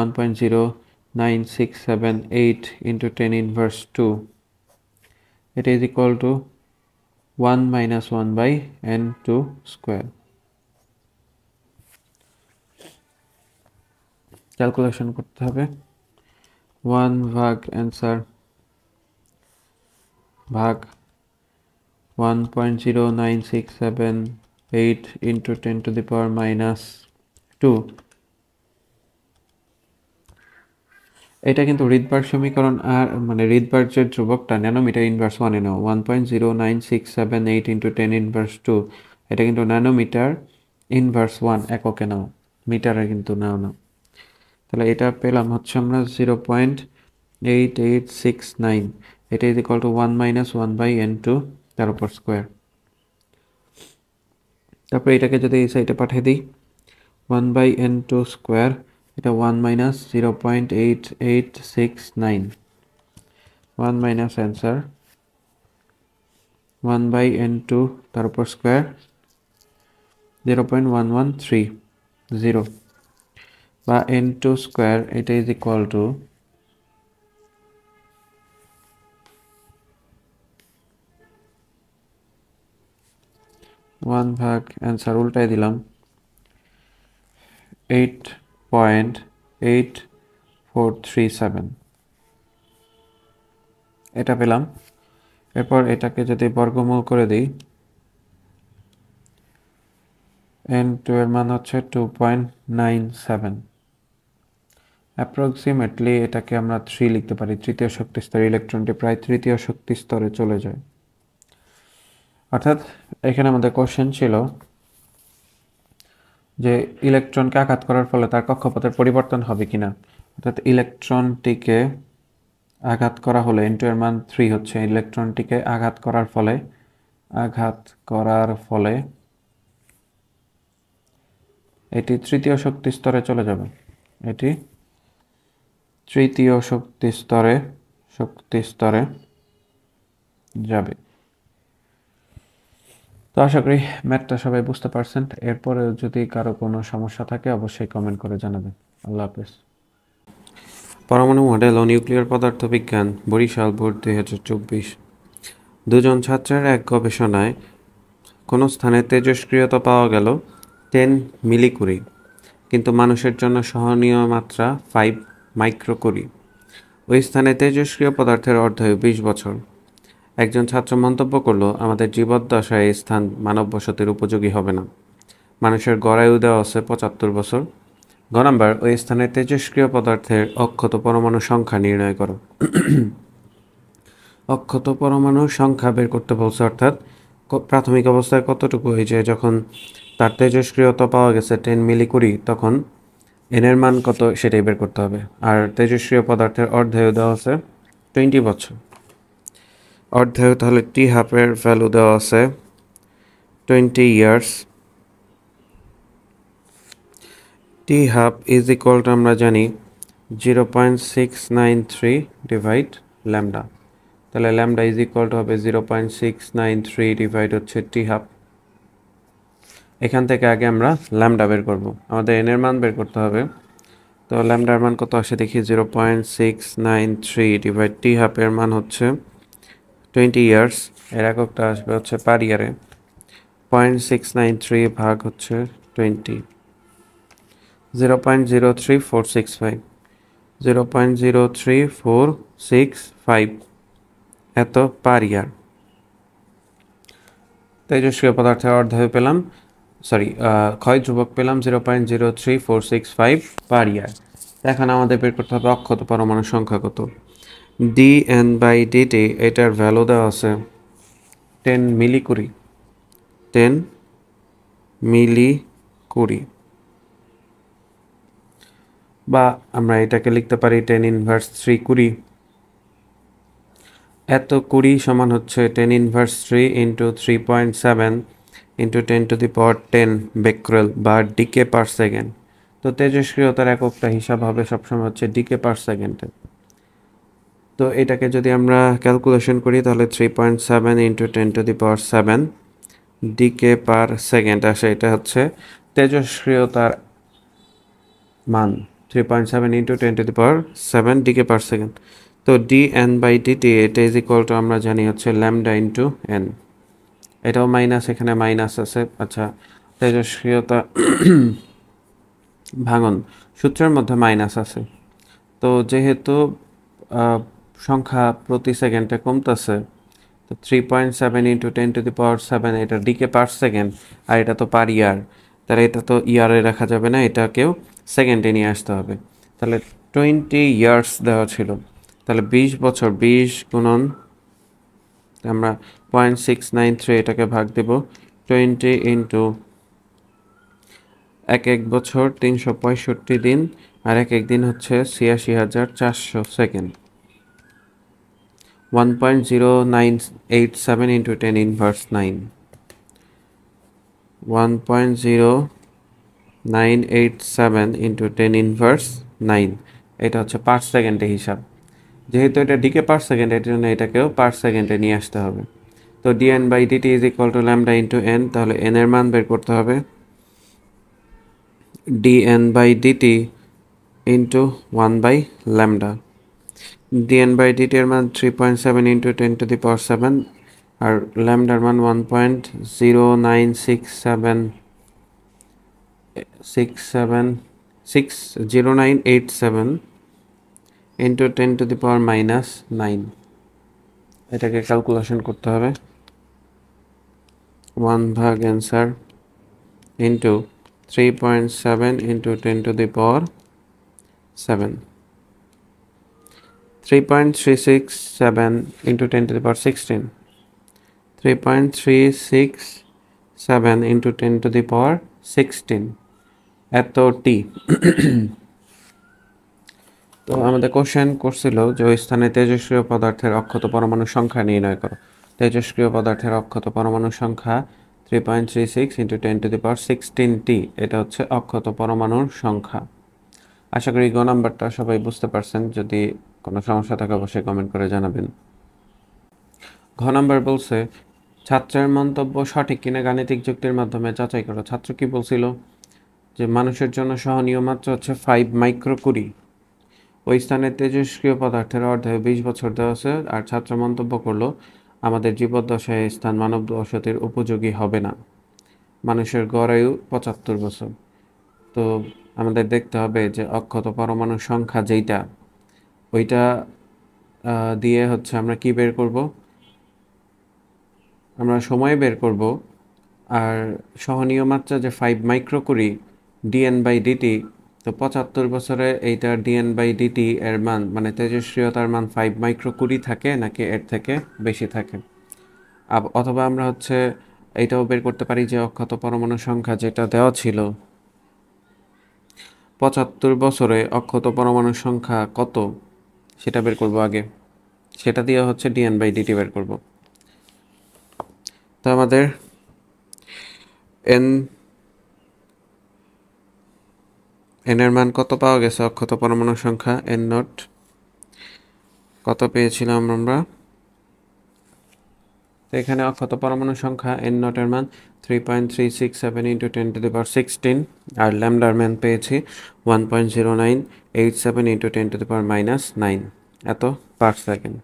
1.09678 ইন্টু 10⁻², এটা is equal to 1 minus 1/n2 square. Calculation করতে হবে, 1 ভাগ অ্যান্সার ভাগ 1.09678 ইন্টু 10⁻²। এটা কিন্তু রিডবার্গ সমীকরণ, আর মানে রিডবার্গের ধ্রুবকটা ন্যানোমিটার ইনভার্স 1-এ নাও, 1.09678 ইন্টু 10⁻², এটা কিন্তু ন্যানোমিটার ইনভার্স 1 এককে নাও, মিটারে কিন্তু নাও না। তাহলে এটা পেলাম হচ্ছে আমরা 0.8869, এটা is equal to 1 minus 1/n2 তার উপর স্কোয়ার। তারপর এটাকে যদি এই সাইডে পাঠিয়ে দিই, 1/n2 স্কোয়ার, এটা 1 মাইনাস 0.8869, 1 মাইনাস অ্যান্সার 1/n2 তার উপর স্কোয়ার 0.1130, বা n2 স্কোয়ার, এটা ইজ ইকুয়াল টু 1 ভাগ অ্যান্সার উল্টাই দিলাম 8.8437, এটা পেলাম। এরপর এটাকে যদি বর্গমূল করে দিই, n2 এর মান হচ্ছে 2.97, অ্যাপ্রক্সিমেটলি এটাকে আমরা 3 লিখতে পারি। তৃতীয় শক্তি স্তরে ইলেকট্রনটি প্রায় তৃতীয় শক্তি স্তরে চলে যায়। অর্থাৎ এখানে আমাদের কোশ্চেন ছিল যে ইলেকট্রনকে আঘাত করার ফলে তার কক্ষপথের পরিবর্তন হবে কিনা। অর্থাৎ ইলেকট্রনটিকে আঘাত করা হলে n2 এর মান 3 হচ্ছে, ইলেকট্রনটিকে আঘাত করার ফলে এটি তৃতীয় শক্তি স্তরে চলে যাবে, এটি তৃতীয় শক্তি স্তরে যাবে। তো আশা করি ম্যাথটা সবাই বুঝতে পারছেন। এরপরে যদি কারো কোনো সমস্যা থাকে অবশ্যই কমেন্ট করে জানাবেন। আল্লাহ হাফেজ। পরমাণু মডেল ও নিউক্লিয়ার পদার্থবিজ্ঞান, বরিশাল বোর্ড 2024। দুজন ছাত্রের এক গবেষণায় কোনো স্থানে তেজস্ক্রিয়তা পাওয়া গেল 10 মিলিকুরি, কিন্তু মানুষের জন্য সহনীয় মাত্রা 5 মাইক্রোকুরি। ওই স্থানে তেজস্ক্রিয় পদার্থের অর্ধায়ু 20 বছর। একজন ছাত্র মন্তব্য করল, আমাদের জীবদ্দশায় এই স্থান মানব বসতির উপযোগী হবে না। মানুষের গড়ায়ু দেওয়া আছে 75 বছর। গ নাম্বার, ওই স্থানে তেজস্ক্রিয় পদার্থের অক্ষত পরমাণু সংখ্যা নির্ণয় করো। অক্ষত পরমাণুর সংখ্যা বের করতে বলছে, অর্থাৎ প্রাথমিক অবস্থায় কতটুকু হয়েছে যখন তার তেজস্ক্রিয়তা পাওয়া গেছে 10 মিলিকুরি, তখন এনের মান কত সেটাই বের করতে হবে। আর তেজস্ক্রিয় পদার্থের অর্ধায়ু দেওয়া আছে 20 বছর। অর্ধায়ু তাহলে টি হাফের ভ্যালু দেওয়া আছে 20 years. T half is equal two আমরা জানি 0.693 ডিভাইড ল্যামডা। তাহলে ল্যামডা ইজ ইকুয়াল টু হবে 0.693 ডিভাইড হচ্ছে টি হাফ। এখান থেকে আগে আমরা ল্যামডা বের করব, আমাদের এন এর মান বের করতে হবে। তো ল্যামডার মান কত আসে দেখি, 0.693 ডিভাইড টি হাফের মান হচ্ছে 20 ইয়ার্স, এর এককটা আসবে হচ্ছে পার ইয়ারে। 0.693 ভাগ হচ্ছে 20, 0.03465, 0.03465 এত পার ইয়ার। তেজস্ক্রিয় পদার্থের অর্ধায়ু পেলাম, সরি ক্ষয় ধ্রুবক পেলাম 0.03465 পার ইয়ার। এখন আমাদের বের করতে হবে অক্ষত পরমাণুর সংখ্যা কত। dN/dt এটার ভ্যালু দেওয়া আছে 10 মিলিকুরি, 10 মিলিকুরি, বা আমরা এটাকে লিখতে পারি 10 ইনভার্স 3 কুড়ি। এত কুড়ি সমান হচ্ছে 10 ইনভার্স 3 ইন্টু 3.7 ইন্টু 10⁻10 বেক্রেল বা ডিকে পার সেকেন্ড। তো তেজস্ক্রিয়তার এককটা হিসাব হবে সবসময় হচ্ছে ডিকে পার সেকেন্ডে। তো এটাকে যদি আমরা ক্যালকুলেশন করি তাহলে 3.7 ইন্টু 10⁻7 ডিকে পার সেকেন্ড আসে। এটা হচ্ছে তেজস্ক্রিয়তার মান, 3.7 ইন্টু 10⁻7 ডিকে পার সেকেন্ড। তো dN/dt এটা ইজ ইকুয়াল টু আমরা জানি হচ্ছে ল্যামডা ইন্টু এন। এটাও মাইনাস, এখানে মাইনাস আছে। আচ্ছা, তেজস্ক্রিয়তা ভাঙন সূত্রের মধ্যে মাইনাস আছে। তো যেহেতু সংখ্যা প্রতি সেকেন্ডে কমতেছে, তো 3.7 ইন্টু 10⁻7 এটা ডিকে পার সেকেন্ড, আর এটা তো পার ইয়ার, তাহলে এটা তো ইয়ারে রাখা যাবে না, এটাকেও সেকেন্ডে নিয়ে আসতে হবে। তাহলে 20 ইয়ার্স দেওয়া ছিল, তাহলে 20 বছর, 20 গুণন আমরা 0.693 এটাকে ভাগ দেব 20 ইন্টু এক এক বছর 365 দিন, আর এক এক দিন হচ্ছে 86,400 second. 1.0987 into 10 inverse 9, 1.0987 into 10 inverse 9, এটা হচ্ছে পার সেকেন্ডে হিসাব। যেহেতু এটা ডিকে পার সেকেন্ড, এর জন্য এটাকেও পার সেকেন্ডে নিয়ে আসতে হবে। তো dN/dt is equal two lambda into N, তাহলে এন এর মান বের করতে হবে dN/dt ইন্টু 1/λ। dN/dt এর মান 3.7 ইন্টু 10⁻7, আর ল্যামডার মান 1.0987 ইন্টু 10⁻⁻9। এটাকে ক্যালকুলেশন করতে হবে, 1 ভাগ answer into 3.7 into 10⁻7, 3.367 into 10⁻16, 3.367 into 10⁻16 এত টি। তো আমাদের কোশ্চেন করছিল যে ওই স্থানে তেজস্ক্রিয় পদার্থের অক্ষত পরমাণুর সংখ্যা নির্ণয় করো। তেজস্ক্রিয় পদার্থের অক্ষত পরমাণুর সংখ্যা 3.36 ইন্টু 10⁻16 টি, এটা হচ্ছে অক্ষত পরমাণুর সংখ্যা। আশা করি গ নাম্বারটা সবাই বুঝতে পারছেন। যদি কোনো সমস্যা থাকে অবশ্যই কমেন্ট করে জানাবেন। ঘ নাম্বার বলছে ছাত্রের মন্তব্য সঠিক কিনা গাণিতিক যুক্তির মাধ্যমে যাচাই করো। ছাত্র কি বলছিল যে মানুষের জন্য সহনীয় মাত্রা হচ্ছে 5 মাইক্রোকুরি। ওই স্থানে তেজস্ক্রিয় পদার্থের অর্ধায়ু 20 বছর দেওয়া আছে, আর ছাত্র মন্তব্য করলো আমাদের জীবদ্দশায় স্থান মানব বসতির উপযোগী হবে না, মানুষের গড় আয়ু 75 বছর। তো আমাদের দেখতে হবে যে অক্ষত পরমাণুর সংখ্যা যেইটা, ওইটা দিয়ে হচ্ছে আমরা কি বের করব, আমরা সময় বের করব। আর সহনীয় মাত্রা যে 5 মাইক্রোকুরি dN/dt, তো 75 বছরে এইটার dN/dt এর মান মানে তেজস্ক্রিয়তার মান 5 মাইক্রোকুরি থাকে নাকি এর থেকে বেশি থাকে। অথবা আমরা হচ্ছে এইটাও বের করতে পারি যে অক্ষত পরমাণু সংখ্যা যেটা দেওয়া ছিল 75 বছরে অক্ষত পরমাণুর সংখ্যা কত সেটা বের করব আগে, সেটা দিয়ে হচ্ছে dN/dt বের করব। তো আমাদের n এন এর মান কত পাওয়া গেছে অক্ষত পরমাণু সংখ্যা এন নট কত পেয়েছিলাম আমরা, তো এখানে অক্ষত পরমাণু সংখ্যা এন নটের মান 3.367 ইন্টু 10⁻16 আর ল্যামডার মান পেয়েছি 1.0987 ইন্টু 10⁻−9 এত পার সেকেন্ড।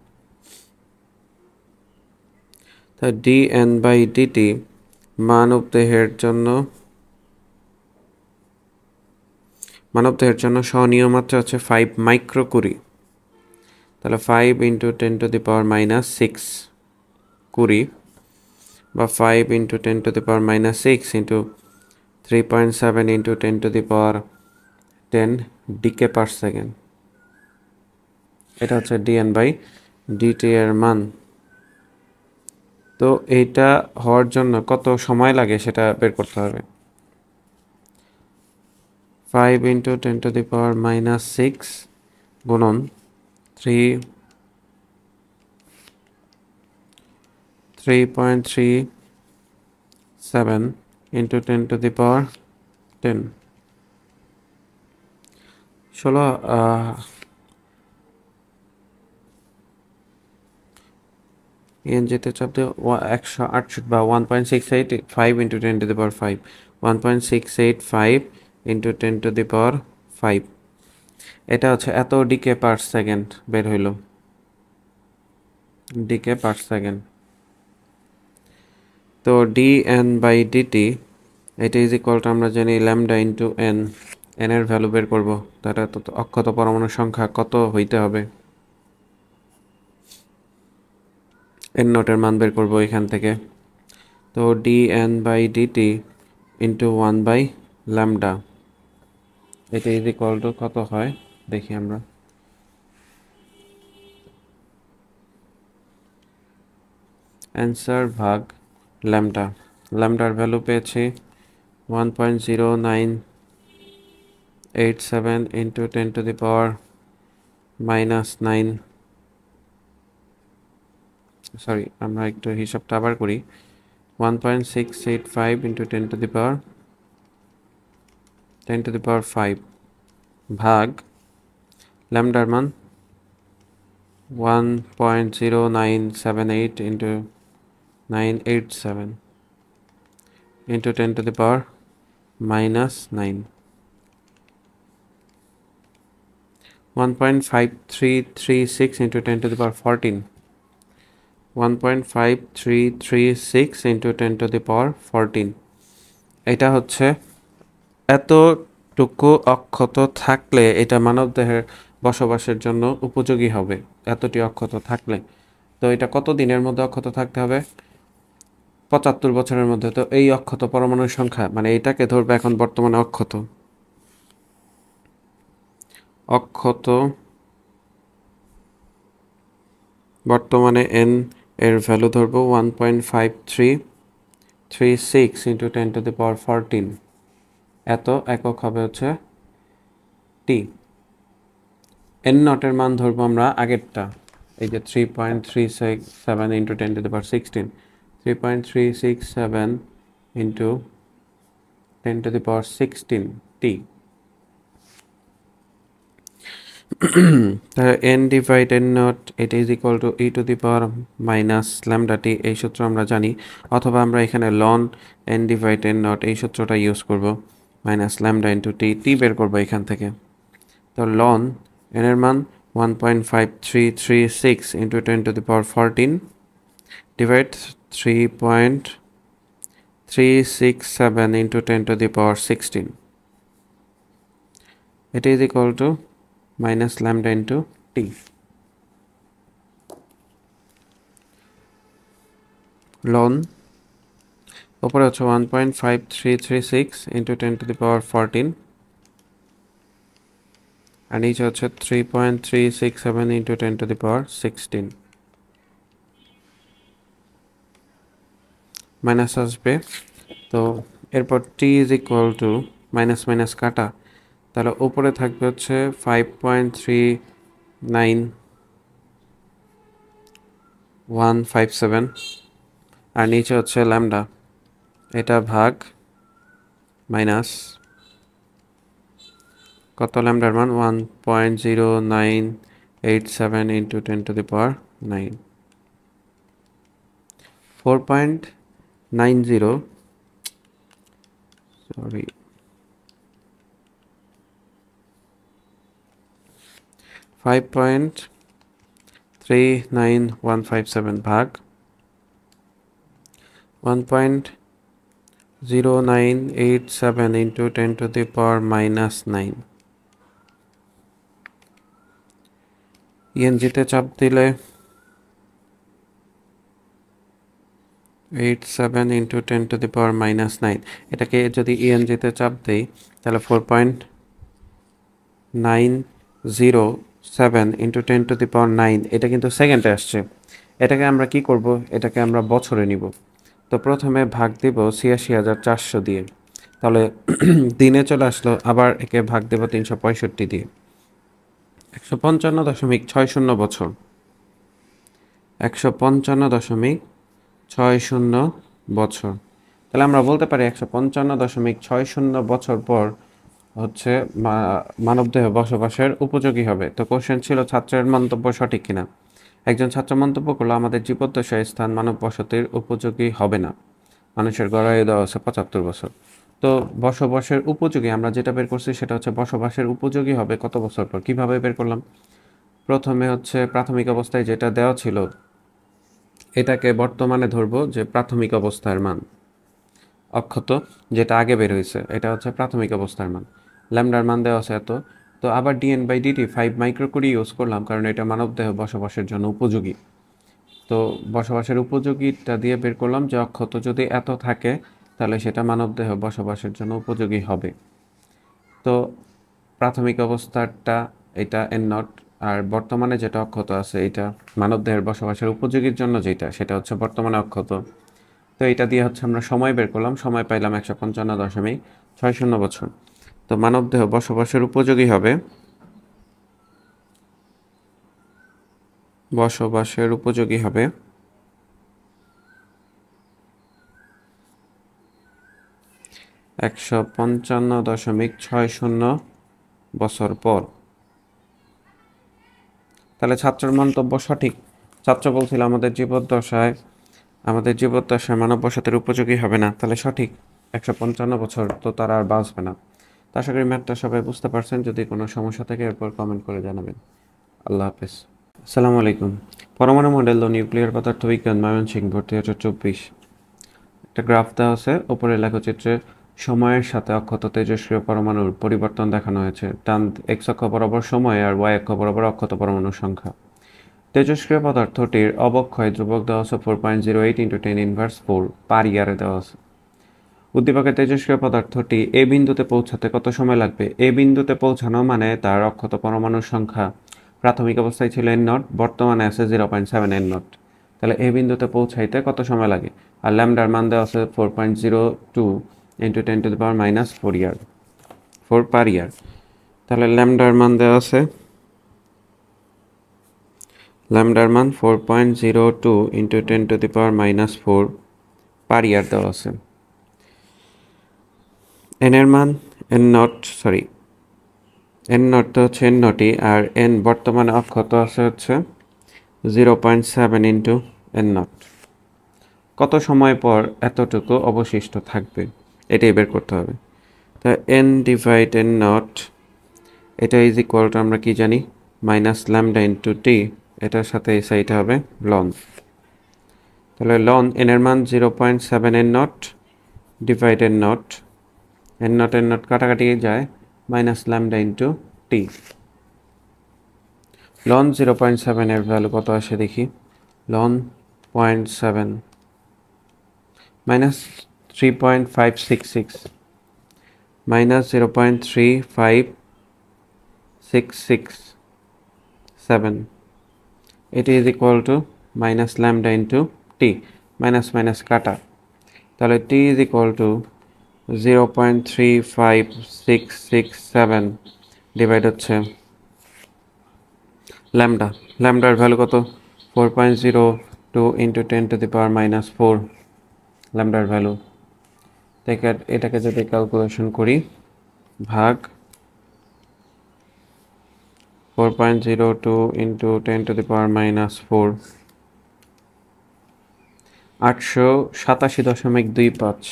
তা ডি এন বাই ডিটি মানবদেহের জন্য সহনীয় মাত্রা হচ্ছে 5 মাইক্রোকুরি। তাহলে 5 ইন্টু 10⁻−6 কুড়ি বা 5 into 10⁻6 into 3.7 into 10⁻10 decay per second. এটা হচ্ছে ডিএন বাই ডিটি এর মান। তো এইটা হওয়ার জন্য কত সময় লাগে সেটা বের করতে হবে। 5 ইন্টু 10⁻6 গুণন 3.37 ইন্টু 10⁻10 ষোলো যেতে চাপ দিয়ে 168 বা 1.685 ইন্টু 10⁻5 1.685 ইন্টু 10⁻5 এটা হচ্ছে এত ডিকে পার সেকেন্ড বের হইল, ডিকে পার সেকেন্ড। তো ডি এন বাই ডিটি এটা ইজ ইকুয়াল টু আমরা জানি ল্যামডা ইন্টু এন, এন এর ভ্যালু বের করবো, তাহলে তো অক্ষত পরমাণুর সংখ্যা কত হইতে হবে, এন নটের মান বের করবো এখান থেকে। তো D N by DT into 1 by lambda এটা ইজ ইকুয়াল টু কত হয় দেখি আমরা। অ্যান্সার ভাগ ল্যামডা, ল্যামডার ভ্যালু পেয়েছি 1.0987 ইন্টু 10⁻−9, সরি আমরা একটু হিসাবটা আবার করি, 1.685 ইন্টু 10⁻5 ভাগ ল্যামডার মান 1.0978 ইন্টু 987 ইন্টু 10⁻−9, 1.5336 ইন্টু 10⁻14 1.5336 ইন্টু 10⁻14 এটা হচ্ছে এতটুকু অক্ষত থাকলে এটা মানবদেহের বসবাসের জন্য উপযোগী হবে, এতটি অক্ষত থাকলে। তো এটা কত দিনের মধ্যে অক্ষত থাকতে হবে, 75 বছরের মধ্যে। তো এই অক্ষত পরমাণুর সংখ্যা মানে এটাকে ধরবে এখন বর্তমানে অক্ষত বর্তমানে এন এর ভ্যালু ধরবো 1.5336 ইন্টু 10⁻14 এত একক হবে হচ্ছে টি। এন নটের মান ধরবো আমরা আগেরটা, এই যে 3.367 into 10⁻16 3.367 into 10⁻16 t. N divide n naught এটা is equal to e to the power minus lambda t, এই সূত্র আমরা জানি, অথবা আমরা এখানে ln n divide n naught এই সূত্রটা ইউজ করব, minus lambda into t, t বের করবো এখান থেকে। তো লন এন এর মান 1.5336 ইন্টু 10⁻14 ডিভাইড 3.367 ইন্টু 10⁻16 এটা is equal to minus lambda into টি। লন উপরে হচ্ছে 1.5336 ইন্টু 10⁻14 আর নিচে হচ্ছে 3.367 ইন্টু 10⁻16 মাইনাস আসবে। তো এরপর t is equal to minus minus কাটা, তাহলে উপরে থাকবে হচ্ছে 5.39157 আর নিচে হচ্ছে ল্যামডা, এটা ভাগ মাইনাস কত ল্যামডার মান 1.0987 ইন্টু 10⁻9 4.90 সরি 5.39157 ভাগ 1.0987 ইন্টু 10⁻9 ইএনজিতে চাপ দিলে 87 ইন্টু 10⁻9 এটাকে যদি ইএনজিতে চাপ দেই তাহলে 4.907 ইন্টু 10⁻9 এটা কিন্তু সেকেন্ডে আসছে। এটাকে আমরা কি করব, এটাকে আমরা বছরে নিব। তো প্রথমে ভাগ দিব ৮৬,৪০০ দিয়ে, তাহলে দিনে চলে আসলো। আবার একে ভাগ দেব ৩৬৫ দিয়ে, ১৫৫.৬০ বছর, ১৫৫.৬০ বছর। তাহলে আমরা বলতে পারি ১৫৫.৬০ বছর পর হচ্ছে মানবদেহ বসবাসের উপযোগী হবে। তো কোশ্চেন ছিল ছাত্রের মন্তব্য সঠিক কিনা। একজন ছাত্র মন্তব্য করলো আমাদের জীবদ্দশায় স্থান মানব বসতির উপযোগী হবে না, মানুষের গড়ায় দেওয়া আছে ৭৫ বছর। তো বসবাসের উপযোগী আমরা যেটা বের করছি সেটা হচ্ছে বসবাসের উপযোগী হবে কত বছর পর। কিভাবে বের করলাম, প্রথমে হচ্ছে প্রাথমিক অবস্থায় যেটা দেওয়া ছিল এটাকে বর্তমানে ধরবো যে প্রাথমিক অবস্থার মান, অক্ষত যেটা আগে বের হয়েছে এটা হচ্ছে প্রাথমিক অবস্থার মান। ল্যামডার মান দেওয়া আছে এত, তো আবার dN/dt 5 মাইক্রোকুরি ইউজ করলাম কারণ এটা মানবদেহ বসবাসের জন্য উপযোগী। তো বসবাসের উপযোগীটা দিয়ে বের করলাম যে অক্ষত যদি এত থাকে তাহলে সেটা মানবদেহ বসবাসের জন্য উপযোগী হবে। তো প্রাথমিক অবস্থাটা এটা n0, আর বর্তমানে যেটা অক্ষত আছে এটা মানবদেহের বসবাসের উপযোগীর জন্য যেটা সেটা হচ্ছে বর্তমানে অক্ষত। তো এটা দিয়ে হচ্ছে আমরা সময় বের করলাম, সময় পাইলাম ১৫৫.৬০ বছর। তো মানবদেহ বসবাসের উপযোগী হবে, বসবাসের উপযোগী হবে ১৫৫.৬০ বছর পর। তাহলে ছাত্রের মন্তব্য সঠিক। ছাত্র বলছিল আমাদের জীবদ্দশায় মানব বসতির উপযোগী হবে না, তাহলে সঠিক ১৫৫ বছর, তো তারা আর বাঁচবে না। তো আশা করি ম্যাথটা সবাই বুঝতে পারছেন। যদি কোনো সমস্যা থাকে এরপর কমেন্ট করে জানাবেন। আল্লাহ হাফেজ। আসসালামু আলাইকুম। পরমাণু মডেল ও নিউক্লিয়ার পদার্থবিজ্ঞান ময়মনসিংহ ভর্তি ২০২৪। একটা গ্রাফ দেওয়া আছে, উপরে লেখচিত্রে সময়ের সাথে অক্ষত তেজস্ক্রিয় পরমাণুর পরিবর্তন দেখানো হয়েছে। ডান এক্স অক্ষ বরাবর সময় আর ওয়াই অক্ষ বরাবর অক্ষত পরমাণুর সংখ্যা। তেজস্ক্রিয় পদার্থটির অবক্ষয় ধ্রুবক দেওয়া আছে 4.08 ইন্টু 10⁻4 পার ইয়ারে দেওয়া আছে। উদ্দীপকের তেজস্ক্রিয় পদার্থটি এ বিন্দুতে পৌঁছাতে কত সময় লাগবে। এ বিন্দুতে পৌঁছানো মানে তার অক্ষত পরমাণুর সংখ্যা প্রাথমিক অবস্থায় ছিল n0, বর্তমানে আছে 0.7 n0। তাহলে এ বিন্দুতে পৌঁছাইতে কত সময় লাগে। আর ল্যামডার মান দেওয়া আছে 4.02 ইন্টু 10⁻4 ইয়ার, 4 পার ইয়ার। তাহলে ল্যামডার মান দেওয়া আছে, ল্যামডার মান 4.02 ইন্টু 10⁻4 পার ইয়ার দেওয়া আছে। এন এর মান n0 তো হচ্ছে n0ই, আর n বর্তমানে অক্ষত আছে হচ্ছে 0.7 ইন্টু n0। কত সময় পর এতটুকু অবশিষ্ট থাকবে এটাই বের করতে হবে। তা n/n0 এটা ইজ ইকুয়াল টু আমরা কি জানি মাইনাস ল্যামডা ইন্টু টি, এটার সাথে এই সাইডে হবে লন। তাহলে লন n এর মান 0.7 n0 ডিভাইড n0, n0 কাটাকাটি যায়, মাইনাস ল্যামডা ইন্টু টি। লন 0.7 এর ভ্যালু কত আসে দেখি। লন 0.7 মাইনাস 3.566 মাইনাস 0.3567, এটি is equal to minus lambda into T, minus minus কাটা। তাহলে t is equal two 0.3567 divide হচ্ছে ল্যামডার ভ্যালু কত 4.02 ইন্টু 10⁻4 ল্যামডার ভ্যালু। এটাকে যদি ক্যালকুলেশন করি ভাগ 4.02 into 10 to the power minus 4 887.25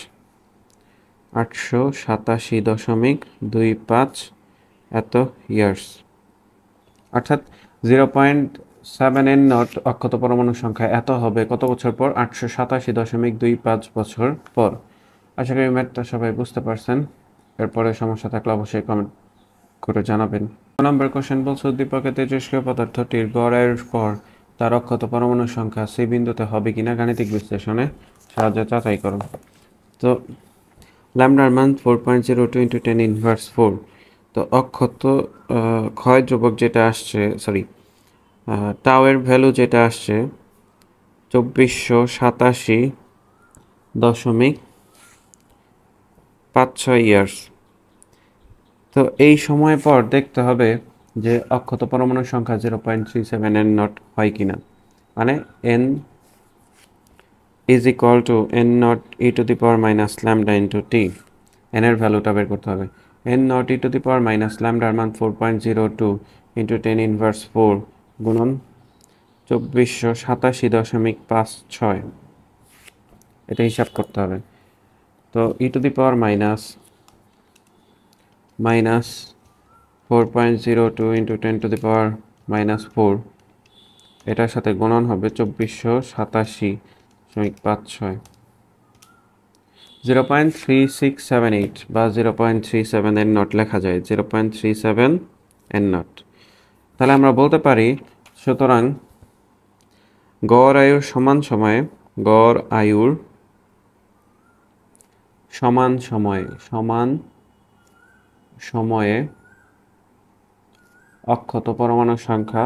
887.25 এত ইয়ার্স, অর্থাৎ 0.7 এর নট অক্ষত পরমাণু সংখ্যা এত হবে কত বছর পর? 887.25 বছর পর। আশা করি ম্যাথটা সবাই বুঝতে পারছেন। এরপরে সমস্যা থাকলে অবশ্যই কমেন্ট করে জানাবেন। নম্বর কোশ্চেন বলছে উদ্দীপকে তেজস্ক্রিয় পদার্থটির গড় আয়ুর পর তার অক্ষত পরমাণুর সংখ্যা সি বিন্দুতে হবে কিনা গাণিতিক বিশ্লেষণে সাহায্যে যাচাই করো। তো ল্যামডার মান 4.02 into 10 ইনভার্স 4। তো অক্ষত ক্ষয় ধ্রুবক যেটা আসছে, সরি টাওয়ের ভ্যালু যেটা আসছে 2487.56 ইয়ার্স। তো এই সময় পর দেখতে হবে যে অক্ষত পরমাণুর সংখ্যা 0.37 এর নট হয় কিনা, মানে n is equal to n not e to the power minus lambda into t। n এর ভ্যালুটা বের করতে হবে। n not e to the power minus lambda এর মান 4.02 into 10 inverse 4 গুণন 2487.56, এটা হিসাব করতে হবে। তো e to the power minus 4.02 into 10 to the power minus 4, এটার সাথে গুণন হবে 2487.56, 0.3678 বা 0.37 এর নট লেখা যায়, 0.37 এর নট। তাহলে আমরা বলতে পারি সুতরাং গড় আয়ুর সমান সময়ে অক্ষত পরমাণুর সংখ্যা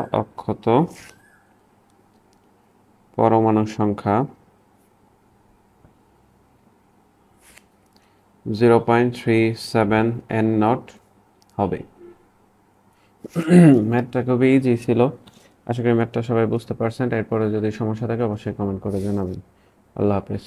0.37 n নট হবে। ম্যাথটা খুবই ইজি ছিল। আশা করি ম্যাথটা সবাই বুঝতে পারছেন। এরপরে যদি সমস্যা থাকে অবশ্যই কমেন্ট করে জানাবেন। আল্লাহ হাফেজ।